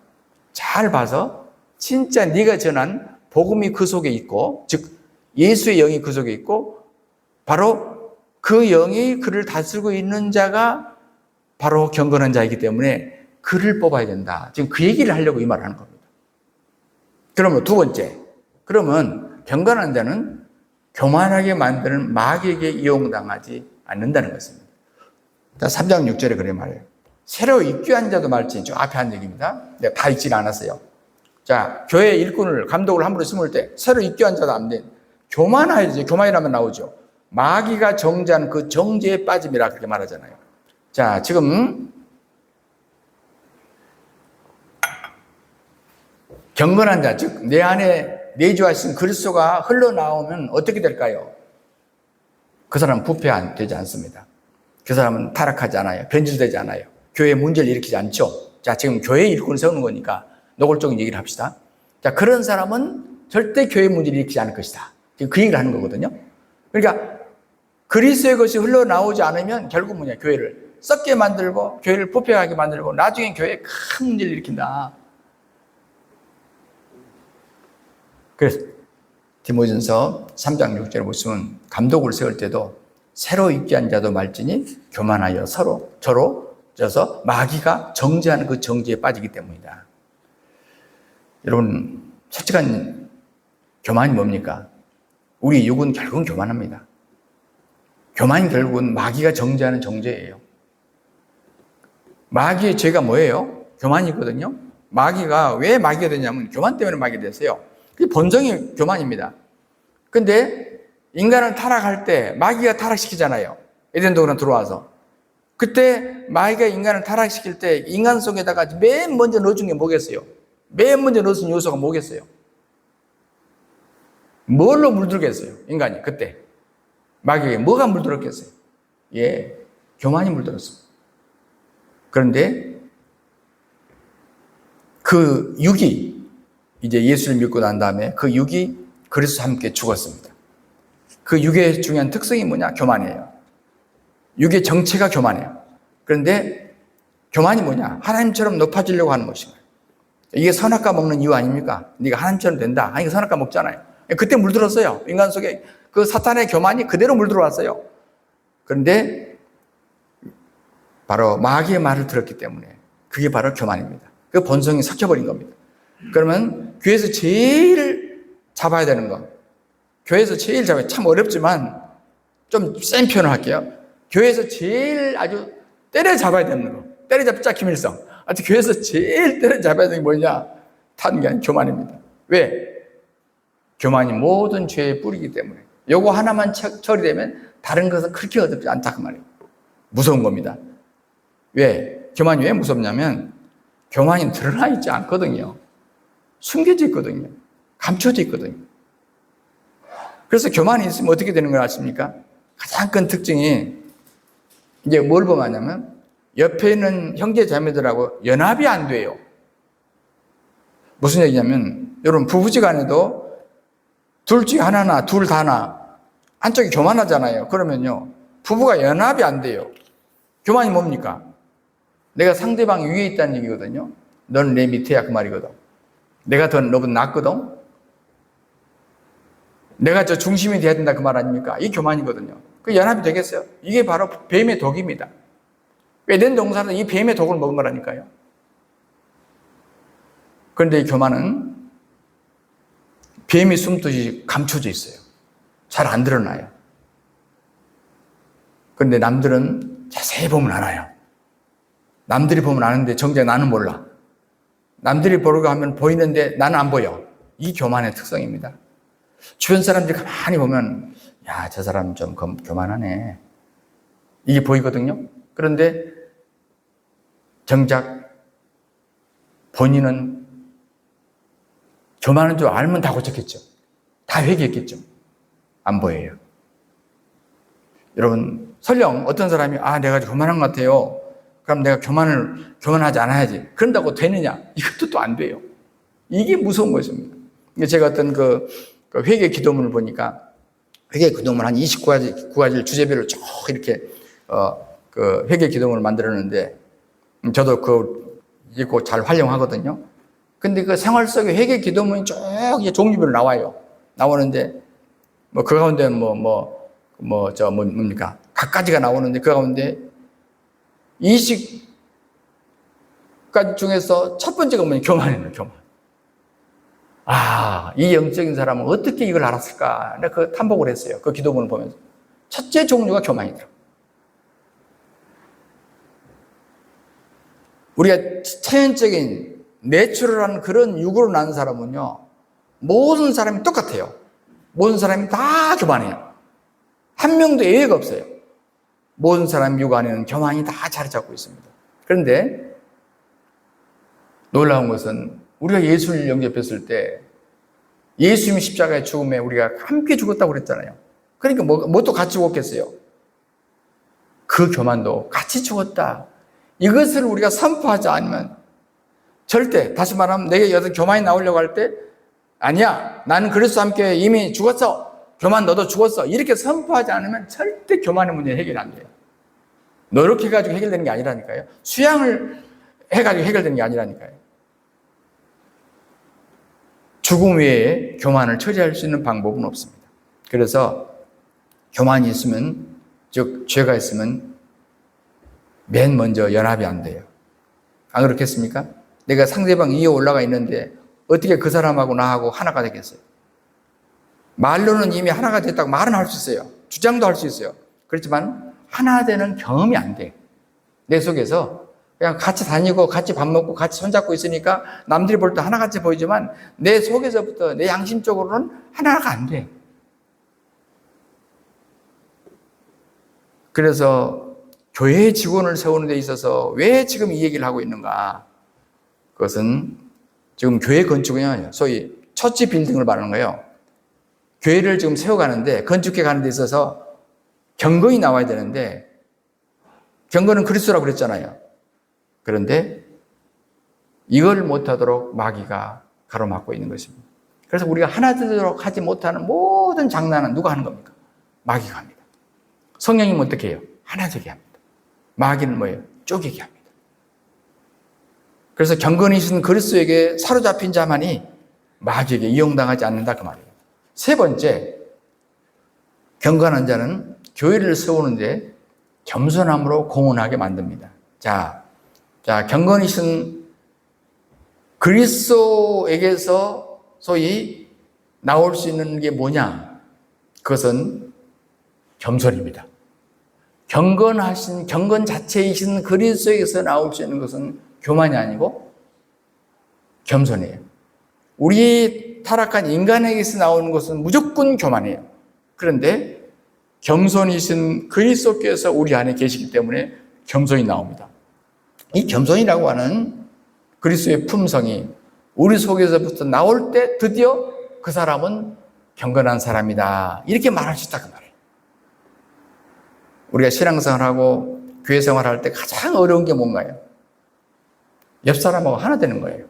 잘 봐서 진짜 네가 전한 복음이 그 속에 있고 즉 예수의 영이 그 속에 있고 바로 그 영이 그를 다스리고 있는 자가 바로 경건한 자이기 때문에 그를 뽑아야 된다. 지금 그 얘기를 하려고 이 말을 하는 겁니다. 그러면 두 번째, 그러면 경건한 자는 교만하게 만드는 마귀에게 이용당하지 않는다는 것입니다. 3장 6절에 그래 말해요. 새로 입교한 자도 말지, 저 앞에 한 얘기입니다. 내가 다 읽지는 않았어요. 자, 교회 일꾼을, 감독을 함부로 심을 때 새로 입교한 자도 안 돼. 교만하지, 교만이라면 나오죠. 마귀가 정죄한 그 정죄에 빠짐이라 그렇게 말하잖아요. 자, 지금 경건한 자, 즉 내 안에 내주하신 그리스도가 흘러나오면 어떻게 될까요? 그 사람은 부패되지 않습니다. 그 사람은 타락하지 않아요. 변질되지 않아요. 교회에 문제를 일으키지 않죠. 자, 지금 교회 일꾼을 세우는 거니까 노골적인 얘기를 합시다. 자, 그런 사람은 절대 교회 문제를 일으키지 않을 것이다. 지금 그 얘기를 하는 거거든요. 그러니까 그리스도의 것이 흘러나오지 않으면 결국 뭐냐? 교회를 썩게 만들고 교회를 부패하게 만들고 나중에 교회에 큰 문제를 일으킨다. 그래서 디모전서 3장 6절에 보시면 감독을 세울 때도 새로 입기한 자도 말지니 교만하여 서로 져서 마귀가 정죄하는 그 정죄에 빠지기 때문이다. 여러분, 솔직한 교만이 뭡니까? 우리 육은 결국은 교만합니다. 교만이 결국은 마귀가 정죄하는 정죄예요. 마귀의 죄가 뭐예요? 교만이거든요. 마귀가 왜 마귀가 되냐면 교만 때문에 마귀가 됐어요. 그게 본성이 교만입니다. 근데 인간을 타락할 때 마귀가 타락시키잖아요. 에덴 동산에 들어와서. 그때 마귀가 인간을 타락시킬 때 인간 속에다가 맨 먼저 넣어준 게 뭐겠어요? 맨 먼저 넣어준 요소가 뭐겠어요? 뭘로 물들겠어요? 인간이 그때. 마귀에게 뭐가 물들었겠어요? 예, 교만이 물들었습니다. 그런데 그 육이 이제 예수를 믿고 난 다음에 그 육이 그리스도와 함께 죽었습니다. 그 육의 중요한 특성이 뭐냐? 교만이에요. 육의 정체가 교만이에요. 그런데 교만이 뭐냐? 하나님처럼 높아지려고 하는 것입니다. 이게 선악과 먹는 이유 아닙니까? 네가 하나님처럼 된다. 아니, 선악과 먹잖아요. 그때 물들었어요. 인간 속에 그 사탄의 교만이 그대로 물들어왔어요. 그런데 바로 마귀의 말을 들었기 때문에 그게 바로 교만입니다. 그 본성이 섞여버린 겁니다. 그러면 교회에서 제일 잡아야 되는 거, 교회에서 제일 잡아야, 참 어렵지만 좀 센 표현을 할게요. 교회에서 제일 아주 때려잡아야 되는 거, 때려잡자 김일성. 하여튼 교회에서 제일 때려잡아야 되는 게 뭐냐? 타는 게 아니라 교만입니다. 왜? 교만이 모든 죄의 뿌리이기 때문에. 요거 하나만 처리되면 다른 것은 그렇게 어렵지 않다 그 말이에요. 무서운 겁니다. 왜? 교만이 왜 무섭냐면 교만이 드러나 있지 않거든요. 숨겨져 있거든요. 감춰져 있거든요. 그래서 교만이 있으면 어떻게 되는 걸 아십니까? 가장 큰 특징이 이제 뭘 보면 옆에 있는 형제 자매들하고 연합이 안 돼요. 무슨 얘기냐면 여러분 부부지간에도 둘 중에 하나나 둘 다나 한쪽이 교만하잖아요. 그러면요 부부가 연합이 안 돼요. 교만이 뭡니까? 내가 상대방이 위에 있다는 얘기거든요. 너는 내 밑에야 그 말이거든. 내가 더 너보다 낫거든. 내가 저 중심이 돼야 된다 그 말 아닙니까? 이게 교만이거든요. 그 연합이 되겠어요? 이게 바로 뱀의 독입니다. 에덴 동산은 이 뱀의 독을 먹은 거라니까요. 그런데 이 교만은 뱀이 숨듯이 감춰져 있어요. 잘 안 드러나요. 그런데 남들은 자세히 보면 알아요. 남들이 보면 아는데 정작 나는 몰라. 남들이 보려고 하면 보이는데 나는 안 보여. 이 교만의 특성입니다. 주변 사람들이 가만히 보면 야, 저 사람 좀 교만하네. 이게 보이거든요. 그런데 정작 본인은 교만한 줄 알면 다 고쳤겠죠. 다 회개했겠죠. 안 보여요. 여러분, 설령 어떤 사람이 내가 교만한 것 같아요. 그럼 내가 교만하지 않아야지. 그런다고 되느냐? 이것도 또 안 돼요. 이게 무서운 것입니다. 제가 어떤 그 회개 기도문을 보니까 회개 기도문 한 29가지 주제별로 쭉 이렇게 그 회개 기도문을 만들었는데 저도 그 읽고 잘 활용하거든요. 근데 그 생활 속에 회개 기도문이 쭉 종류별로 나와요. 나오는데 뭐 그 가운데 뭡니까? 각가지가 나오는데 그 가운데 20가지 중에서 첫 번째가 뭐냐? 교만이에요, 교만. 이 영적인 사람은 어떻게 이걸 알았을까? 내가 그 탐복을 했어요. 그 기도문을 보면서. 첫째 종류가 교만이더라고요. 우리가 천연적인 내추럴한 그런 육으로 난 사람은요, 모든 사람이 똑같아요. 모든 사람이 다 교만해요. 한 명도 예외가 없어요. 모든 사람 육 안에는 교만이 다 자리 잡고 있습니다. 그런데 놀라운 것은 우리가 예수를 영접했을 때 예수님이 십자가의 죽음에 우리가 함께 죽었다고 그랬잖아요. 그러니까 뭐 또 같이 죽었겠어요? 그 교만도 같이 죽었다. 이것을 우리가 선포하지 않으면 절대, 다시 말하면 내게 여덟 교만이 나오려고 할 때 아니야, 나는 그리스도와 함께 이미 죽었어. 교만 너도 죽었어. 이렇게 선포하지 않으면 절대 교만의 문제는 해결이 안 돼요. 노력해가지고 해결되는 게 아니라니까요. 수양을 해가지고 해결되는 게 아니라니까요. 죽음 외에 교만을 처리할 수 있는 방법은 없습니다. 그래서 교만이 있으면, 즉 죄가 있으면 맨 먼저 연합이 안 돼요. 안 그렇겠습니까? 내가 상대방 위에 올라가 있는데 어떻게 그 사람하고 나하고 하나가 되겠어요? 말로는 이미 하나가 됐다고 말은 할 수 있어요. 주장도 할 수 있어요. 그렇지만 하나 되는 경험이 안 돼. 내 속에서 그냥 같이 다니고 같이 밥 먹고 같이 손잡고 있으니까 남들이 볼 때 하나같이 보이지만 내 속에서부터 내 양심적으로는 하나가 안 돼. 그래서 교회 직원을 세우는 데 있어서 왜 지금 이 얘기를 하고 있는가? 그것은 지금 교회 건축은요, 소위 처치 빌딩을 말하는 거예요. 교회를 지금 세워가는데, 건축해 가는 데 있어서 경건이 나와야 되는데, 경건은 그리스도라고 그랬잖아요. 그런데 이걸 못하도록 마귀가 가로막고 있는 것입니다. 그래서 우리가 하나 되도록 하지 못하는 모든 장난은 누가 하는 겁니까? 마귀가 합니다. 성령님은 어떻게 해요? 하나 되게 합니다. 마귀는 뭐예요? 쪼개게 합니다. 그래서 경건이신 그리스도에게 사로잡힌 자만이 마귀에게 이용당하지 않는다 그 말이에요. 세 번째, 경건한 자는 교회를 세우는데 겸손함으로 공헌하게 만듭니다. 자, 경건이신 그리스도에게서 소위 나올 수 있는 게 뭐냐? 그것은 겸손입니다. 경건 자체이신 그리스도에게서 나올 수 있는 것은 교만이 아니고 겸손이에요. 우리 타락한 인간에게서 나오는 것은 무조건 교만이에요. 그런데 겸손이신 그리스도께서 우리 안에 계시기 때문에 겸손이 나옵니다. 이 겸손이라고 하는 그리스도의 품성이 우리 속에서부터 나올 때 드디어 그 사람은 경건한 사람이다. 이렇게 말할 수 있다 그 말이에요. 우리가 신앙생활하고 교회 생활할 때 가장 어려운 게 뭔가요? 옆 사람하고 하나 되는 거예요.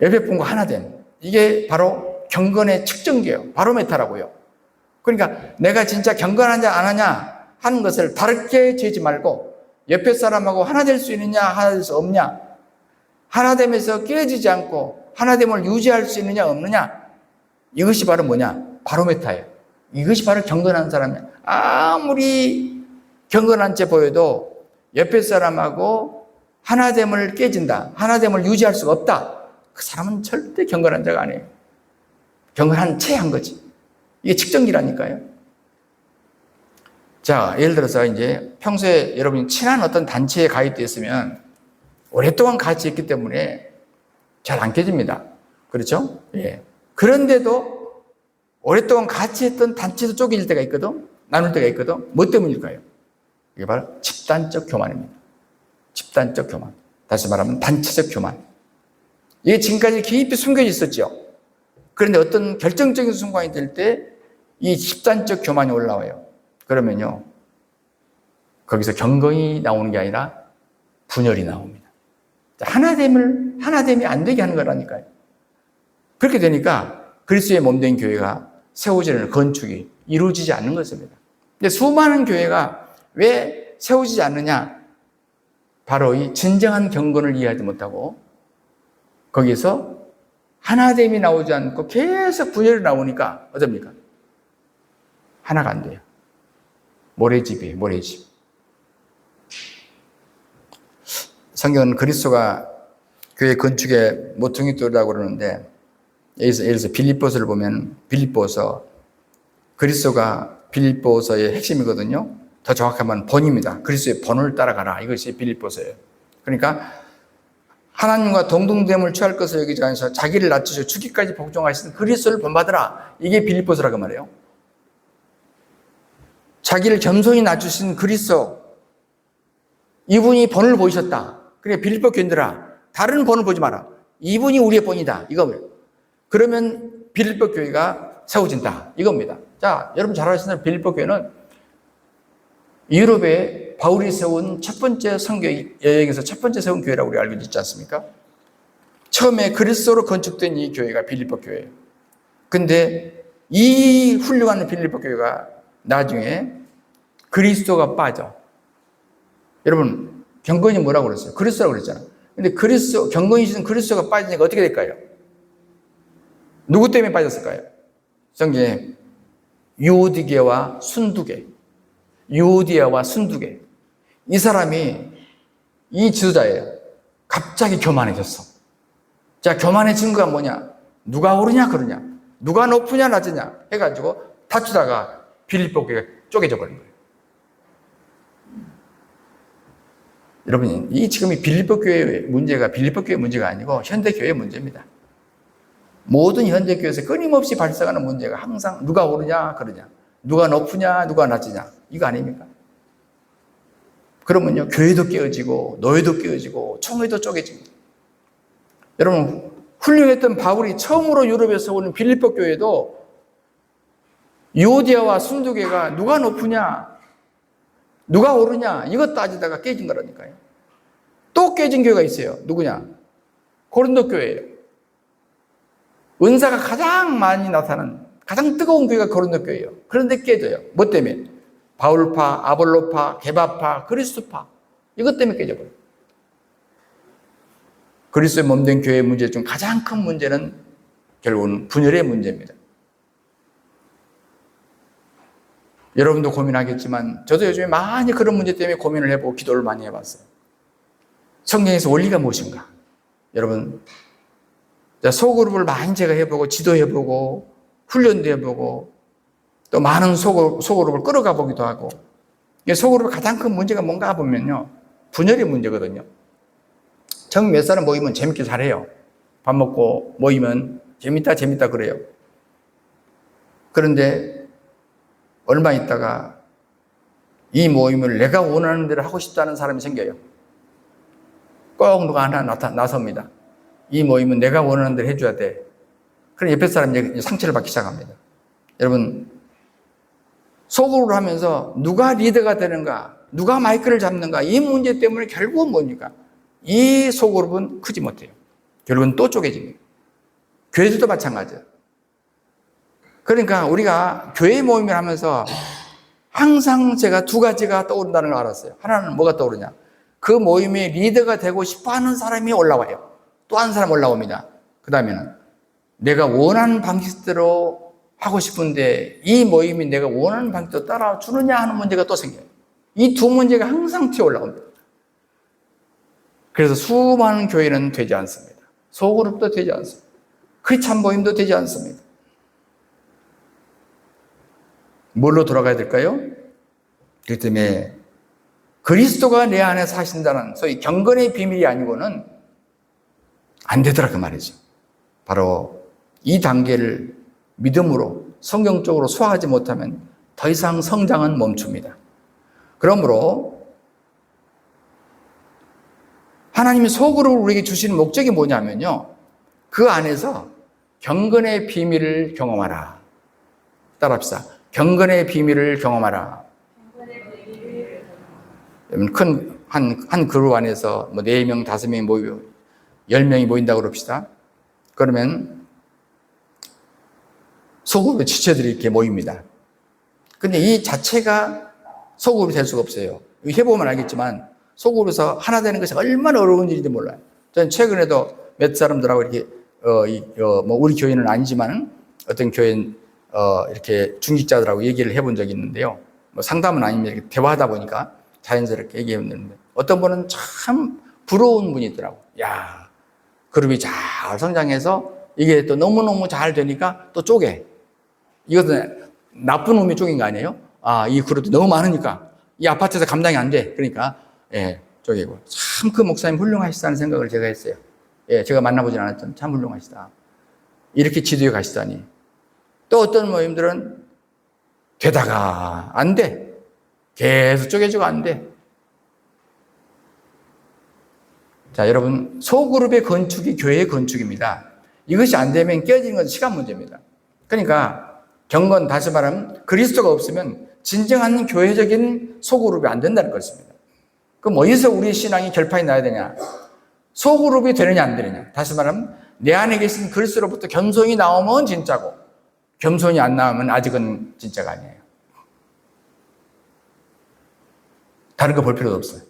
옆에 분과 하나 됨. 이게 바로 경건의 측정기예요. 바로메타라고요. 그러니까 내가 진짜 경건하냐 안 하냐 하는 것을 다르게 재지 말고 옆에 사람하고 하나 될 수 있느냐 하나 될 수 없냐, 하나 되면서 깨지지 않고 하나됨을 유지할 수 있느냐 없느냐, 이것이 바로 뭐냐? 바로메타예요. 이것이 바로 경건한 사람이야. 아무리 경건한 채 보여도 옆에 사람하고 하나됨을 깨진다, 하나됨을 유지할 수가 없다, 그 사람은 절대 경건한 자가 아니에요. 경건한 채 한 거지. 이게 측정기라니까요. 자, 예를 들어서 이제 평소에 여러분이 친한 어떤 단체에 가입되어 있으면 오랫동안 같이 있기 때문에 잘 안 깨집니다. 그렇죠? 예. 그런데도 오랫동안 같이 했던 단체에서 쪼개질 때가 있거든? 나눌 때가 있거든? 뭐 때문일까요? 이게 바로 집단적 교만입니다. 집단적 교만. 다시 말하면 단체적 교만. 이게 지금까지 깊이 숨겨져 있었죠. 그런데 어떤 결정적인 순간이 될 때 이 집단적 교만이 올라와요. 그러면요, 거기서 경건이 나오는 게 아니라 분열이 나옵니다. 하나됨이 안 되게 하는 거라니까요. 그렇게 되니까 그리스도의 몸된 교회가 세워지는 건축이 이루어지지 않는 것입니다. 근데 수많은 교회가 왜 세워지지 않느냐? 바로 이 진정한 경건을 이해하지 못하고 거기서 하나됨이 나오지 않고 계속 분열이 나오니까 어떻습니까? 하나가 안 돼요. 모래집이에요, 모래집. 성경은 그리스도가 교회 건축의 모퉁이 돌이라고 그러는데, 예를 들어서 빌립보서를 보면 빌립보서, 그리스도가 빌립보서의 핵심이거든요. 더 정확하면 본입니다. 그리스도의 본을 따라가라. 이것이 빌립보서예요. 그러니까 하나님과 동등됨을 취할 것을 여기지 않으셔 자기를 낮추셔 죽기까지 복종하시는 그리스도를 본받으라. 이게 빌립보서라고 말해요. 자기를 겸손히 낮추신 그리스도, 이분이 본을 보이셨다. 그러니까 빌립보 교인들아, 다른 본을 보지 마라. 이분이 우리의 본이다. 이거예요. 그러면 빌립보 교회가 세워진다. 이겁니다. 자, 여러분 잘 아시는 빌립보 교회는 유럽에 바울이 세운 첫 번째 선교 여행에서 첫 번째 세운 교회라고 우리가 알고 있지 않습니까? 처음에 그리스도로 건축된 이 교회가 빌립보 교회예요. 근데 이 훌륭한 빌립보 교회가 나중에 그리스도가 빠져. 여러분, 경건이 뭐라고 그랬어요? 그리스도라고 그랬잖아요. 근데 경건이신 그리스도가 빠지니까 어떻게 될까요? 누구 때문에 빠졌을까요? 성경에 유오디게와 순두게, 유오디아와 순두게, 이 사람이 이 지도자예요. 갑자기 교만해졌어. 자, 교만의 증거가 뭐냐? 누가 오르냐 그러냐? 누가 높으냐 낮으냐? 해가지고 다투다가 빌립보 교회가 쪼개져 버린 거예요. 여러분, 이 지금 이 빌립보 교회의 문제가 빌립보 교회 문제가 아니고 현대 교회의 문제입니다. 모든 현대 교회에서 끊임없이 발생하는 문제가 항상 누가 오르냐 그러냐, 누가 높으냐 누가 낮으냐, 이거 아닙니까? 그러면요, 교회도 깨어지고 노예도 깨어지고 총회도 쪼개집니다. 여러분, 훌륭했던 바울이 처음으로 유럽에서 오는 빌립보 교회도 유오디아와 순두계가 누가 높으냐 누가 오르냐 이것 따지다가 깨진 거라니까요. 또 깨진 교회가 있어요. 누구냐? 고린도 교회예요. 은사가 가장 많이 나타나는 가장 뜨거운 교회가 고린도 교회예요. 그런데 깨져요. 뭐 때문에? 바울파, 아볼로파, 게바파, 그리스도파, 이것 때문에 깨져버려요. 그리스도의 몸된 교회의 문제 중 가장 큰 문제는 결국은 분열의 문제입니다. 여러분도 고민하겠지만 저도 요즘에 많이 그런 문제 때문에 고민을 해보고 기도를 많이 해봤어요. 성경에서 원리가 무엇인가? 여러분, 소그룹을 많이 제가 해보고 지도해보고 훈련도 해보고 또 많은 소그룹을 끌어가 보기도 하고, 소그룹의 가장 큰 문제가 뭔가 보면요, 분열의 문제거든요. 처음 몇 사람 모이면 재밌게 잘해요. 밥 먹고 모이면 재밌다 그래요. 그런데 얼마 있다가 이 모임을 내가 원하는 대로 하고 싶다는 사람이 생겨요. 꼭 누가 하나 나섭니다. 이 모임은 내가 원하는 대로 해줘야 돼. 그럼 옆에 사람이 상처를 받기 시작합니다. 여러분, 소그룹을 하면서 누가 리더가 되는가, 누가 마이크를 잡는가, 이 문제 때문에 결국은 뭡니까? 이 소그룹은 크지 못해요. 결국은 또 쪼개집니다. 교회들도 마찬가지예요. 그러니까 우리가 교회 모임을 하면서 항상 제가 두 가지가 떠오른다는 걸 알았어요. 하나는 뭐가 떠오르냐? 그 모임의 리더가 되고 싶어 하는 사람이 올라와요. 또 한 사람 올라옵니다. 그 다음에는 내가 원하는 방식대로 하고 싶은데 이 모임이 내가 원하는 방식대로 따라주느냐 하는 문제가 또 생겨요. 이 두 문제가 항상 튀어 올라옵니다. 그래서 수많은 교회는 되지 않습니다. 소그룹도 되지 않습니다. 크리스찬 모임도 되지 않습니다. 뭘로 돌아가야 될까요? 그렇기 때문에 그리스도가 내 안에 사신다는 소위 경건의 비밀이 아니고는 안 되더라 그 말이죠. 바로 이 단계를 믿음으로 성경적으로 소화하지 못하면 더 이상 성장은 멈춥니다. 그러므로 하나님이 소그룹을 우리에게 주시는 목적이 뭐냐면요, 그 안에서 경건의 비밀을 경험하라. 따라합시다. 경건의 비밀을 경험하라. 한 그룹 안에서 뭐 4명, 5명이 모이고 10명이 모인다고 그럽시다. 그러면 소그룹의 지체들이 이렇게 모입니다. 근데 이 자체가 소그룹이 될 수가 없어요. 해보면 알겠지만 소그룹에서 하나 되는 것이 얼마나 어려운 일인지 몰라요. 저는 최근에도 몇 사람들하고 이렇게 뭐 우리 교회는 아니지만 어떤 교회 이렇게 중직자들하고 얘기를 해본 적이 있는데요. 뭐 상담은 아닙니다. 이렇게 대화하다 보니까 자연스럽게 얘기했는데 어떤 분은 참 부러운 분이 있더라고. 야, 그룹이 잘 성장해서 이게 또 너무너무 잘 되니까 또 쪼개. 이것은 나쁜 놈이 쪼갠 거 아니에요? 아, 이 그룹이 너무 많으니까 이 아파트에서 감당이 안 돼. 그러니까 쪼개고. 참 그 목사님 훌륭하시다는 생각을 제가 했어요. 제가 만나보진 않았지만 참 훌륭하시다. 이렇게 지도해 가시다니. 또 어떤 모임들은 되다가 안 돼. 계속 쪼개지고 안 돼. 자, 여러분, 소그룹의 건축이 교회의 건축입니다. 이것이 안 되면 깨지는 건 시간 문제입니다. 그러니까 경건, 다시 말하면 그리스도가 없으면 진정한 교회적인 소그룹이 안 된다는 것입니다. 그럼 어디서 우리 신앙이 결판이 나야 되냐? 소그룹이 되느냐 안 되느냐? 다시 말하면 내 안에 계신 그리스도로부터 겸손이 나오면 진짜고 겸손이 안 나오면 아직은 진짜가 아니에요. 다른 거 볼 필요도 없어요.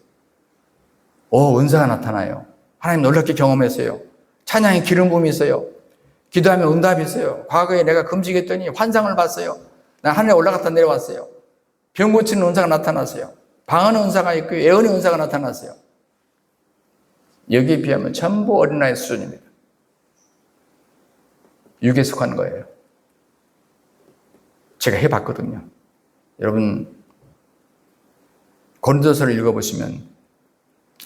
은사가 나타나요. 하나님 놀랍게 경험했어요. 찬양에 기름 부음이 있어요. 기도하면 응답이 있어요. 과거에 내가 금식했더니 환상을 봤어요. 난 하늘에 올라갔다 내려왔어요. 병 고치는 은사가 나타났어요. 방언의 은사가 있고 예언의 은사가 나타났어요. 여기에 비하면 전부 어린아이 수준입니다. 육에 속한 거예요. 제가 해봤거든요. 여러분 고린도서를 읽어보시면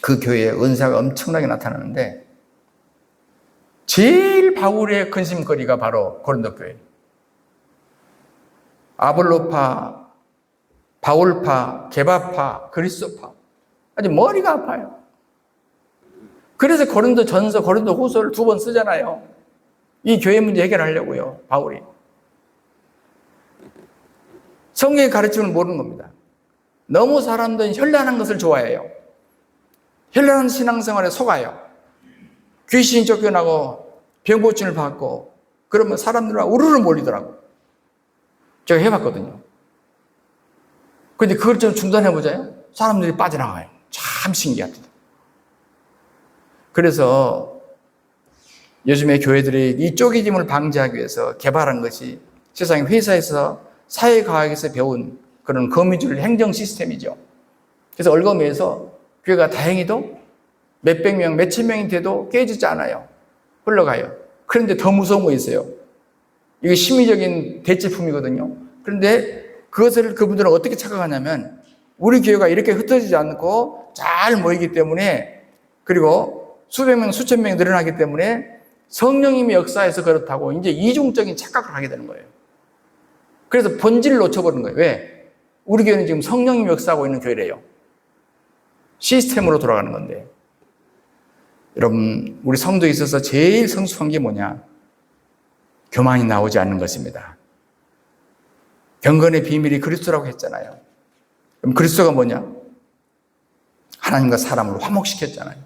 그 교회에 은사가 엄청나게 나타나는데 제일 바울의 근심거리가 바로 고린도 교회. 아볼로파, 바울파, 게바파, 그리스도파. 아주 머리가 아파요. 그래서 고린도 전서, 고린도 후서를 2번 쓰잖아요. 이 교회 문제 해결하려고요, 바울이. 성경의 가르침을 모르는 겁니다. 너무 사람들은 현란한 것을 좋아해요. 현란한 신앙생활에 속아요. 귀신이 쫓겨나고 병고침을 받고 그러면 사람들은 우르르 몰리더라고. 제가 해봤거든요. 그런데 그걸 좀 중단해보자요. 사람들이 빠져나가요. 참 신기합니다. 그래서 요즘에 교회들이 이 쪼개짐을 방지하기 위해서 개발한 것이 세상의 회사에서 사회과학에서 배운 그런 거미줄 행정 시스템이죠. 그래서 얼거미에서 교회가 다행히도 몇백 명, 몇천 명이 돼도 깨지지 않아요. 흘러가요. 그런데 더 무서운 거 있어요. 이게 심리적인 대체품이거든요. 그런데 그것을 그분들은 어떻게 착각하냐면 우리 교회가 이렇게 흩어지지 않고 잘 모이기 때문에 그리고 수백 명, 수천 명이 늘어나기 때문에 성령님이 역사해서 그렇다고 이제 이중적인 착각을 하게 되는 거예요. 그래서 본질을 놓쳐버린 거예요. 왜? 우리 교회는 지금 성령님이 역사하고 있는 교회래요. 시스템으로 돌아가는 건데. 여러분, 우리 성도에 있어서 제일 성숙한 게 뭐냐? 교만이 나오지 않는 것입니다. 경건의 비밀이 그리스도라고 했잖아요. 그럼 그리스도가 뭐냐? 하나님과 사람을 화목시켰잖아요.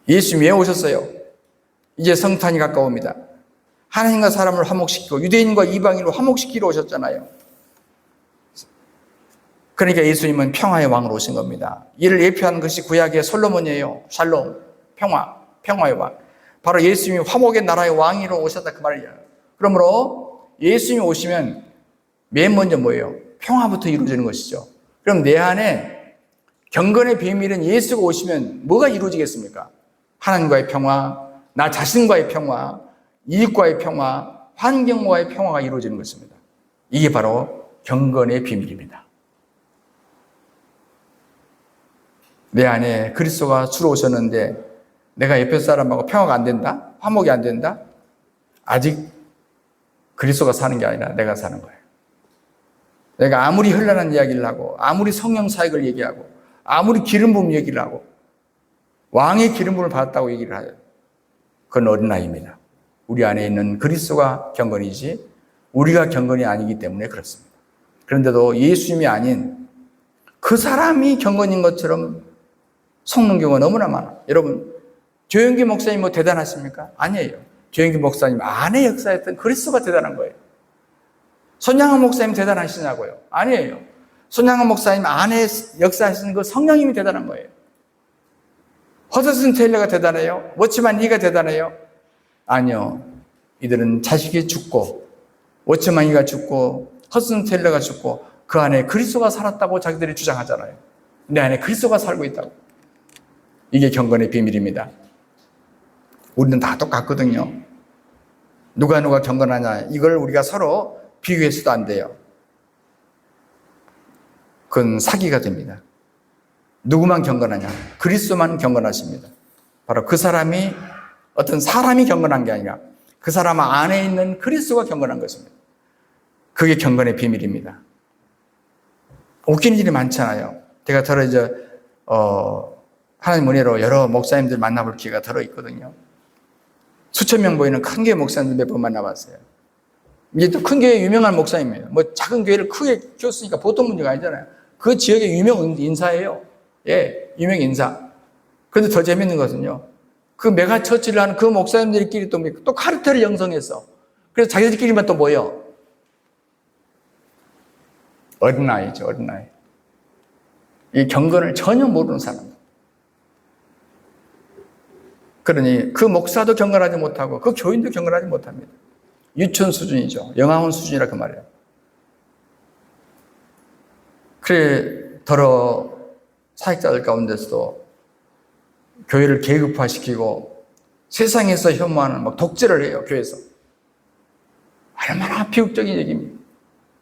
예수님이 왜 오셨어요? 이제 성탄이 가까웁니다. 하나님과 사람을 화목시키고 유대인과 이방인을 화목시키러 오셨잖아요. 그러니까 예수님은 평화의 왕으로 오신 겁니다. 이를 예표하는 것이 구약의 솔로몬이에요. 샬롬, 평화, 평화의 왕. 바로 예수님이 화목의 나라의 왕으로 오셨다 그 말이에요. 그러므로 예수님이 오시면 맨 먼저 뭐예요? 평화부터 이루어지는 것이죠. 그럼 내 안에 경건의 비밀은 예수가 오시면 뭐가 이루어지겠습니까? 하나님과의 평화, 나 자신과의 평화, 이익과의 평화, 환경과의 평화가 이루어지는 것입니다. 이게 바로 경건의 비밀입니다. 내 안에 그리스도가 주로 오셨는데 내가 옆에 사람하고 평화가 안 된다? 화목이 안 된다? 아직 그리스도가 사는 게 아니라 내가 사는 거예요. 내가 아무리 현란한 이야기를 하고 아무리 성령 사역을 얘기하고 아무리 기름 부음 얘기를 하고 왕의 기름 부음을 받았다고 얘기를 해요. 그건 어린아이입니다. 우리 안에 있는 그리스도가 경건이지 우리가 경건이 아니기 때문에 그렇습니다. 그런데도 예수님이 아닌 그 사람이 경건인 것처럼 속는 경우가 너무나 많아. 여러분, 조영기 목사님 뭐 대단하십니까? 아니에요. 조영기 목사님 안에 역사했던 그리스도가 대단한 거예요. 손양원 목사님 대단하시냐고요? 아니에요. 손양원 목사님 안에 역사하시는 그 성령님이 대단한 거예요. 허드슨 테일러가 대단해요? 워치만 리가 대단해요? 아니요. 이들은 자식이 죽고 워치만 리가 죽고 허드슨 테일러가 죽고 그 안에 그리스도가 살았다고 자기들이 주장하잖아요. 내 안에 그리스도가 살고 있다고. 이게 경건의 비밀입니다. 우리는 다 똑같거든요. 누가 경건하냐 이걸 우리가 서로 비교해서도 안 돼요. 그건 사기가 됩니다. 누구만 경건하냐? 그리스도만 경건하십니다. 바로 그 사람이 어떤 사람이 경건한 게 아니라 그 사람 안에 있는 그리스도가 경건한 것입니다. 그게 경건의 비밀입니다. 웃기는 일이 많잖아요. 제가 하나님 은혜로 여러 목사님들 만나볼 기회가 있거든요. 수천 명 보이는 큰 교회 목사님들 몇 번 만나봤어요. 이제 또 큰 교회 유명한 목사님이에요. 뭐 작은 교회를 크게 키웠으니까 보통 문제가 아니잖아요. 그 지역의 유명 인사예요. 예, 유명 인사. 그런데 더 재밌는 것은요. 그 메가 처치를 하는 그 목사님들끼리 또 카르텔을 형성했어. 그래서 자기들끼리만 또 모여. 어린아이죠, 어린아이. 이 경건을 전혀 모르는 사람. 그러니 그 목사도 경건하지 못하고 그 교인도 경건하지 못합니다. 유치원 수준이죠. 영아원 수준이라 그 말이에요. 그래, 사역자들 가운데서도 교회를 계급화시키고 세상에서 혐오하는 막 독재를 해요. 교회에서. 얼마나 비극적인 얘기입니다.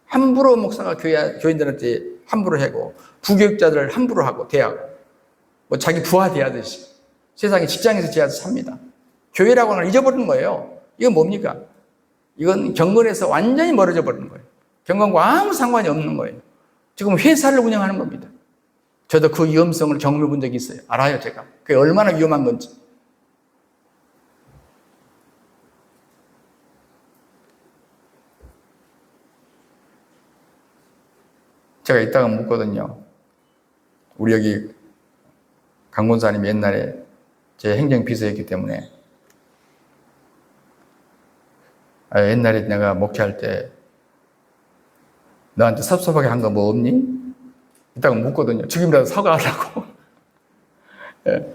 함부로 목사가 교인들한테 함부로 하고 부교육자들을 함부로 하고 대하고 뭐 자기 부하 대하듯이 세상에 직장에서 제하듯이 삽니다. 교회라고 하는 걸 잊어버리는 거예요. 이건 뭡니까? 이건 경건에서 완전히 멀어져 버리는 거예요. 경건과 아무 상관이 없는 거예요. 지금 회사를 운영하는 겁니다. 저도 그 위험성을 경험해 본 적이 있어요. 알아요, 제가. 그게 얼마나 위험한 건지. 제가 이따가 묻거든요. 우리 여기 강권사님이 옛날에 제 행정비서였기 때문에 옛날에 내가 목회할 때 너한테 섭섭하게 한 거 뭐 없니? 이따가 묻거든요. 지금이라도 사과하라고. 예.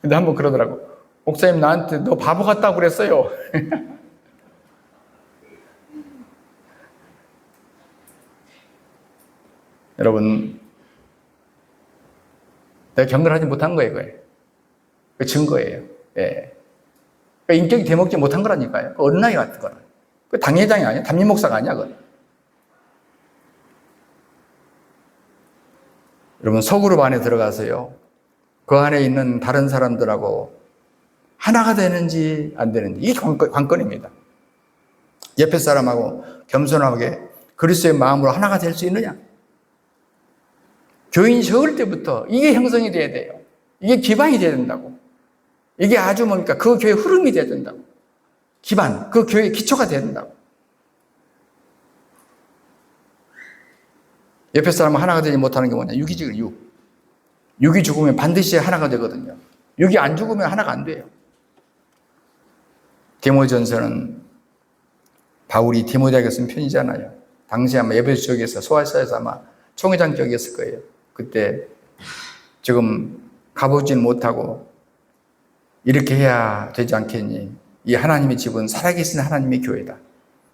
근데 한번 그러더라고. 목사님 나한테 너 바보 같다고 그랬어요. 여러분, 내가 경건하지 못한 거예요, 그거예요. 그 증거예요. 예. 그 인격이 되먹지 못한 거라니까요. 그 어린아이 같은 거라. 그 당회장이 아니야. 담임 목사가 아니야, 그건. 여러분, 소그룹 안에 들어가서요. 그 안에 있는 다른 사람들하고 하나가 되는지 안 되는지, 이게 관건입니다. 옆에 사람하고 겸손하게 그리스도의 마음으로 하나가 될 수 있느냐? 교인이 적을 때부터 이게 형성이 돼야 돼요. 이게 기반이 돼야 된다고. 이게 아주 뭡니까? 그 교회의 흐름이 돼야 된다고. 기반, 그 교회의 기초가 돼야 된다고. 옆에 사람은 하나가 되지 못하는 게 뭐냐? 육이지, 육. 육이 죽으면 반드시 하나가 되거든요. 육이 안 죽으면 하나가 안 돼요. 디모전서는 바울이 디모데에게 쓴 편이잖아요. 당시 아마 에베소 지역에서 소아시아에서 아마 총회장 지역이었을 거예요. 그때 지금 가보진 못하고 이렇게 해야 되지 않겠니? 이 하나님의 집은 살아계신 하나님의 교회다.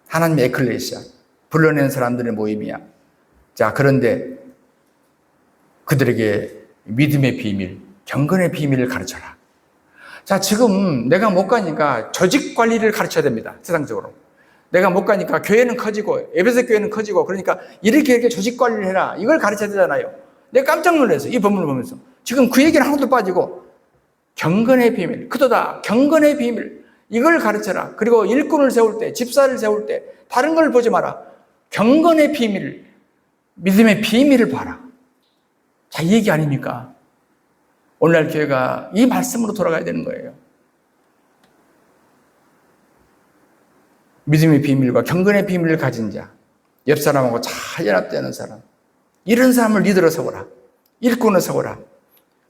하나님의 에클레시아. 불러낸 사람들의 모임이야. 자, 그런데 그들에게 믿음의 비밀, 경건의 비밀을 가르쳐라. 자, 지금 내가 못 가니까 조직 관리를 가르쳐야 됩니다. 세상적으로. 내가 못 가니까 교회는 커지고 에베소 교회는 커지고 그러니까 이렇게 조직 관리를 해라. 이걸 가르쳐야 되잖아요. 내가 깜짝 놀랐어요. 이 본문을 보면서. 지금 그 얘기는 하나도 빠지고 경건의 비밀, 그도다 경건의 비밀 이걸 가르쳐라. 그리고 일꾼을 세울 때, 집사를 세울 때 다른 걸 보지 마라. 경건의 비밀, 믿음의 비밀을 봐라. 자, 이 얘기 아닙니까? 오늘날 교회가 이 말씀으로 돌아가야 되는 거예요. 믿음의 비밀과 경건의 비밀을 가진 자, 옆 사람하고 잘 연합되는 사람, 이런 사람을 리더로 세워라. 일꾼을 세워라.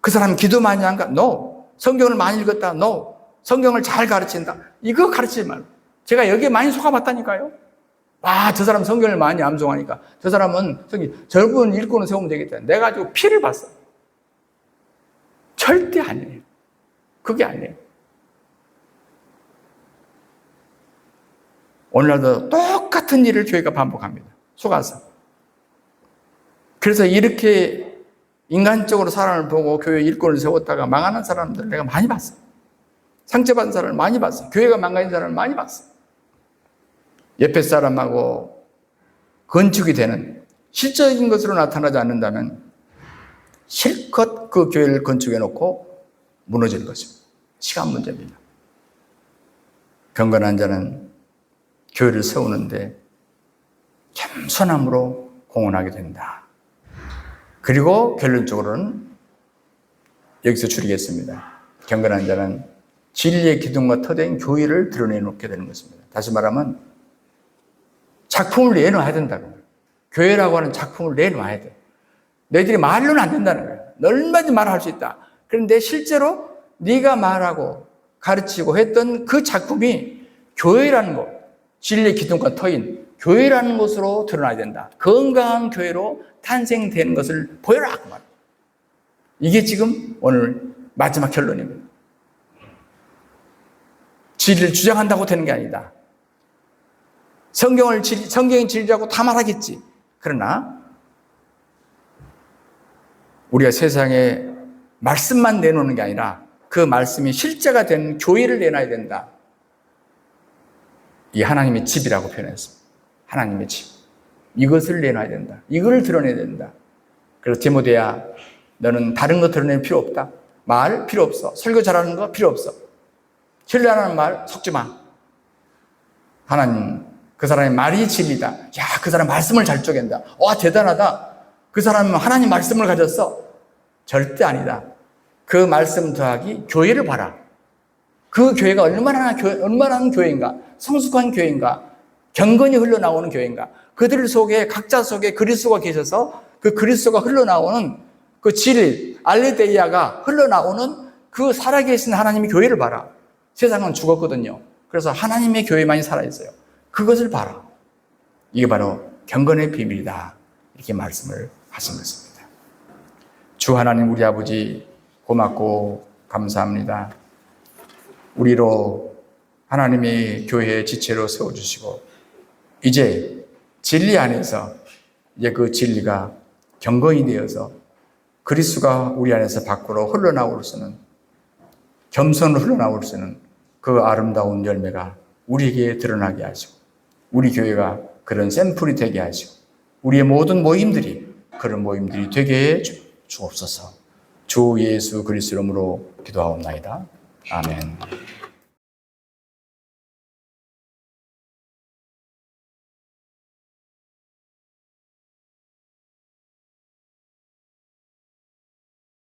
그 사람 기도 많이 한가? No. 성경을 많이 읽었다? No. 성경을 잘 가르친다? 이거 가르치지 말고. 제가 여기에 많이 속아봤다니까요. 아, 저 사람 성경을 많이 암송하니까 저 사람은 저분 일꾼을 세우면 되겠다. 내가 가지고 피를 봤어. 절대 아니에요. 그게 아니에요. 오늘날도 똑같은 일을 교회가 반복합니다. 속아서. 그래서 이렇게 인간적으로 사람을 보고 교회 일꾼을 세웠다가 망하는 사람들을 내가 많이 봤어. 상처받은 사람을 많이 봤어. 교회가 망가진 사람을 많이 봤어. 옆에 사람하고 건축이 되는 실적인 것으로 나타나지 않는다면 실컷 그 교회를 건축해 놓고 무너질 것입니다. 시간 문제입니다. 경건한 자는 교회를 세우는데 겸손함으로 공헌하게 된다. 그리고 결론적으로는 여기서 줄이겠습니다. 경건한 자는 진리의 기둥과 터대인 교회를 드러내놓게 되는 것입니다. 다시 말하면 작품을 내놓아야 된다는 거예요. 교회라고 하는 작품을 내놓아야 돼요. 너희들이 말로는 안 된다는 거예요. 얼마든지 말할 수 있다. 그런데 실제로 네가 말하고 가르치고 했던 그 작품이 교회라는 것, 진리의 기둥과 터인 교회라는 것으로 드러나야 된다. 건강한 교회로 탄생되는 것을 보여라. 그 말. 이게 지금 오늘 마지막 결론입니다. 진리를 주장한다고 되는 게 아니다. 성경이 진리라고 다 말하겠지. 그러나 우리가 세상에 말씀만 내놓는 게 아니라 그 말씀이 실제가 된 교회를 내놔야 된다. 이 하나님의 집이라고 표현했습니다. 하나님의 집. 이것을 내놔야 된다. 이걸 드러내야 된다. 그래서 디모데야, 너는 다른 거 드러낼 필요 없다. 말 필요 없어. 설교 잘하는 거 필요 없어. 신뢰하는 말 섞지 마. 하나님, 그 사람의 말이 진리다. 야, 그 사람 말씀을 잘 쪼갠다. 와, 대단하다. 그 사람은 하나님 말씀을 가졌어. 절대 아니다. 그 말씀 더하기 교회를 봐라. 그 교회가 얼마나 교회인가? 성숙한 교회인가? 경건이 흘러나오는 교회인가? 그들 속에, 각자 속에 그리스도가 계셔서 그 그리스도가 흘러나오는 그 질, 알레데이아가 흘러나오는 그 살아계신 하나님의 교회를 봐라. 세상은 죽었거든요. 그래서 하나님의 교회만이 살아있어요. 그것을 봐라. 이게 바로 경건의 비밀이다. 이렇게 말씀을 하신 것입니다. 주 하나님 우리 아버지 고맙고 감사합니다. 우리로 하나님의 교회의 지체로 세워주시고 이제 진리 안에서 이제 그 진리가 경건이 되어서 그리스도가 우리 안에서 밖으로 흘러나올 수 있는 겸손으로 흘러나올 수 있는 그 아름다운 열매가 우리에게 드러나게 하시고 우리 교회가 그런 샘플이 되게 하시고 우리의 모든 모임들이 그런 모임들이 되게 해 주옵소서. 주 예수 그리스도 이름으로 기도하옵나이다. 아멘.